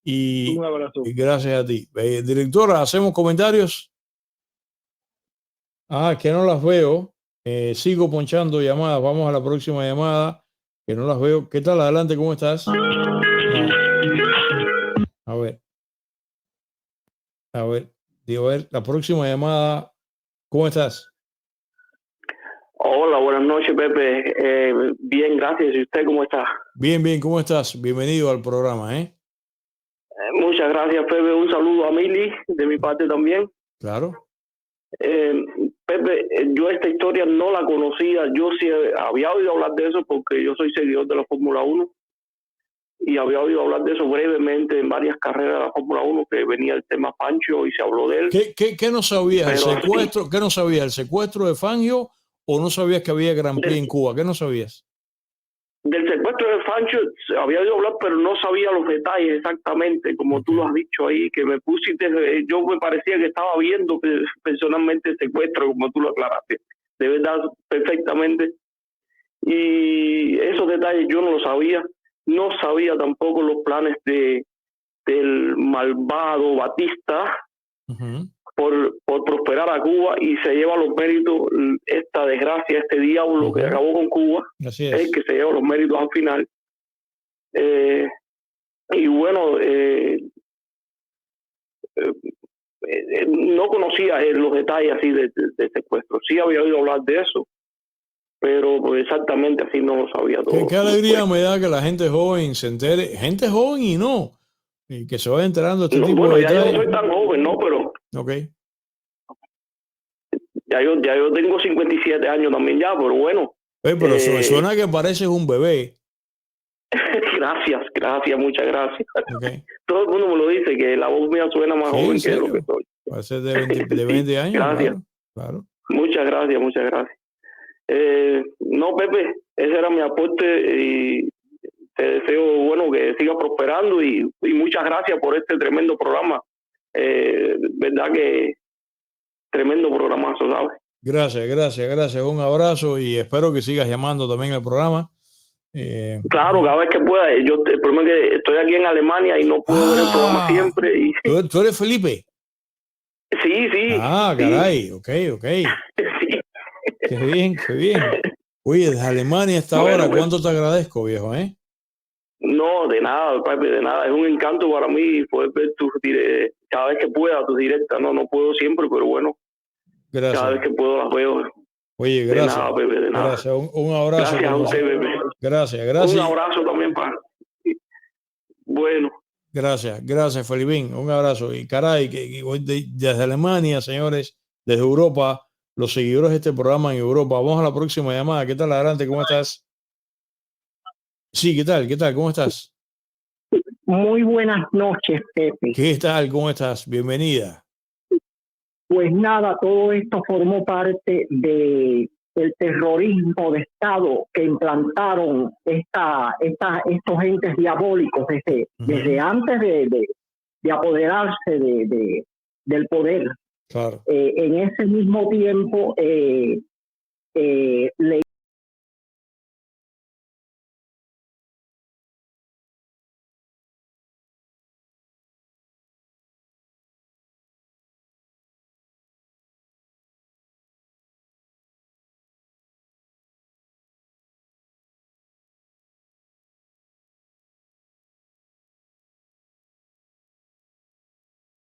Y gracias a ti. Directora, ¿hacemos comentarios? Que no las veo. Sigo ponchando llamadas. Vamos a la próxima llamada, que no las veo. ¿Qué tal? Adelante, ¿cómo estás? No. A ver, la próxima llamada. ¿Cómo estás? Hola, buenas noches, Pepe. Bien, gracias. ¿Y usted cómo está? Bien, bien. ¿Cómo estás? Bienvenido al programa, Muchas gracias, Pepe. Un saludo a Mili, de mi parte también. Claro. Pepe, yo esta historia no la conocía. Yo sí había oído hablar de eso porque yo soy seguidor de la Fórmula 1 y había oído hablar de eso brevemente en varias carreras de la Fórmula 1, que venía el tema Fangio y se habló de él. ¿Qué no sabías? ¿El secuestro? ¿Qué no sabías? ¿El secuestro de Fangio o no sabías que había Grand Prix en Cuba? ¿Qué no sabías? Del secuestro de Fangio había oído hablar, pero no sabía los detalles exactamente, como tú lo has dicho ahí, que me pusiste, yo me parecía que estaba viendo personalmente el secuestro, como tú lo aclaraste, de verdad, perfectamente. Y esos detalles yo no los sabía. No sabía tampoco los planes del malvado Batista por prosperar a Cuba, y se lleva los méritos, esta desgracia, este diablo que acabó con Cuba, es el que se lleva los méritos al final. Y bueno, no conocía los detalles así de secuestro. Sí había oído hablar de eso, pero pues exactamente así no lo sabía todo. Qué alegría me da que la gente joven se entere, gente joven y que se vaya enterando de este tipo de detalles. Ya yo no soy tan joven, ¿no? Pero ya yo tengo 57 años también ya, pero bueno. Pero suena que pareces un bebé. Gracias, muchas gracias. Todo el mundo me lo dice, que la voz mía suena más joven que lo que soy. Parece de 20 años. Gracias. Claro. Muchas gracias. No, Pepe, ese era mi aporte y te deseo, bueno, que sigas prosperando y muchas gracias por este tremendo programa. Verdad que tremendo programazo, ¿sabes? Gracias. Un abrazo y espero que sigas llamando también al programa. Claro, cada vez que pueda. El problema es que estoy aquí en Alemania y no puedo ver el programa siempre. Y... ¿Tú eres Felipe? Sí. Caray, ok. Sí. Qué bien. Oye, desde Alemania hasta ahora, ¿cuánto te agradezco, viejo, No, de nada, Pepe, de nada. Es un encanto para mí poder ver cada vez que pueda tus directas. No puedo siempre, pero bueno. Gracias. Cada vez que puedo las veo. Oye, gracias. De nada, Pepe, de nada. Gracias. Un abrazo. Gracias a usted, Pepe. Gracias. Un abrazo también para... Bueno. Gracias, Felipín. Un abrazo. Y caray, desde Alemania, señores, desde Europa, los seguidores de este programa en Europa. Vamos a la próxima llamada. ¿Qué tal? Adelante, ¿cómo estás? Sí, ¿qué tal? ¿Cómo estás? Muy buenas noches, Pepe. ¿Qué tal? ¿Cómo estás? Bienvenida. Pues nada, todo esto formó parte del terrorismo de Estado que implantaron estos entes diabólicos desde antes de apoderarse del poder. Claro. En ese mismo tiempo, le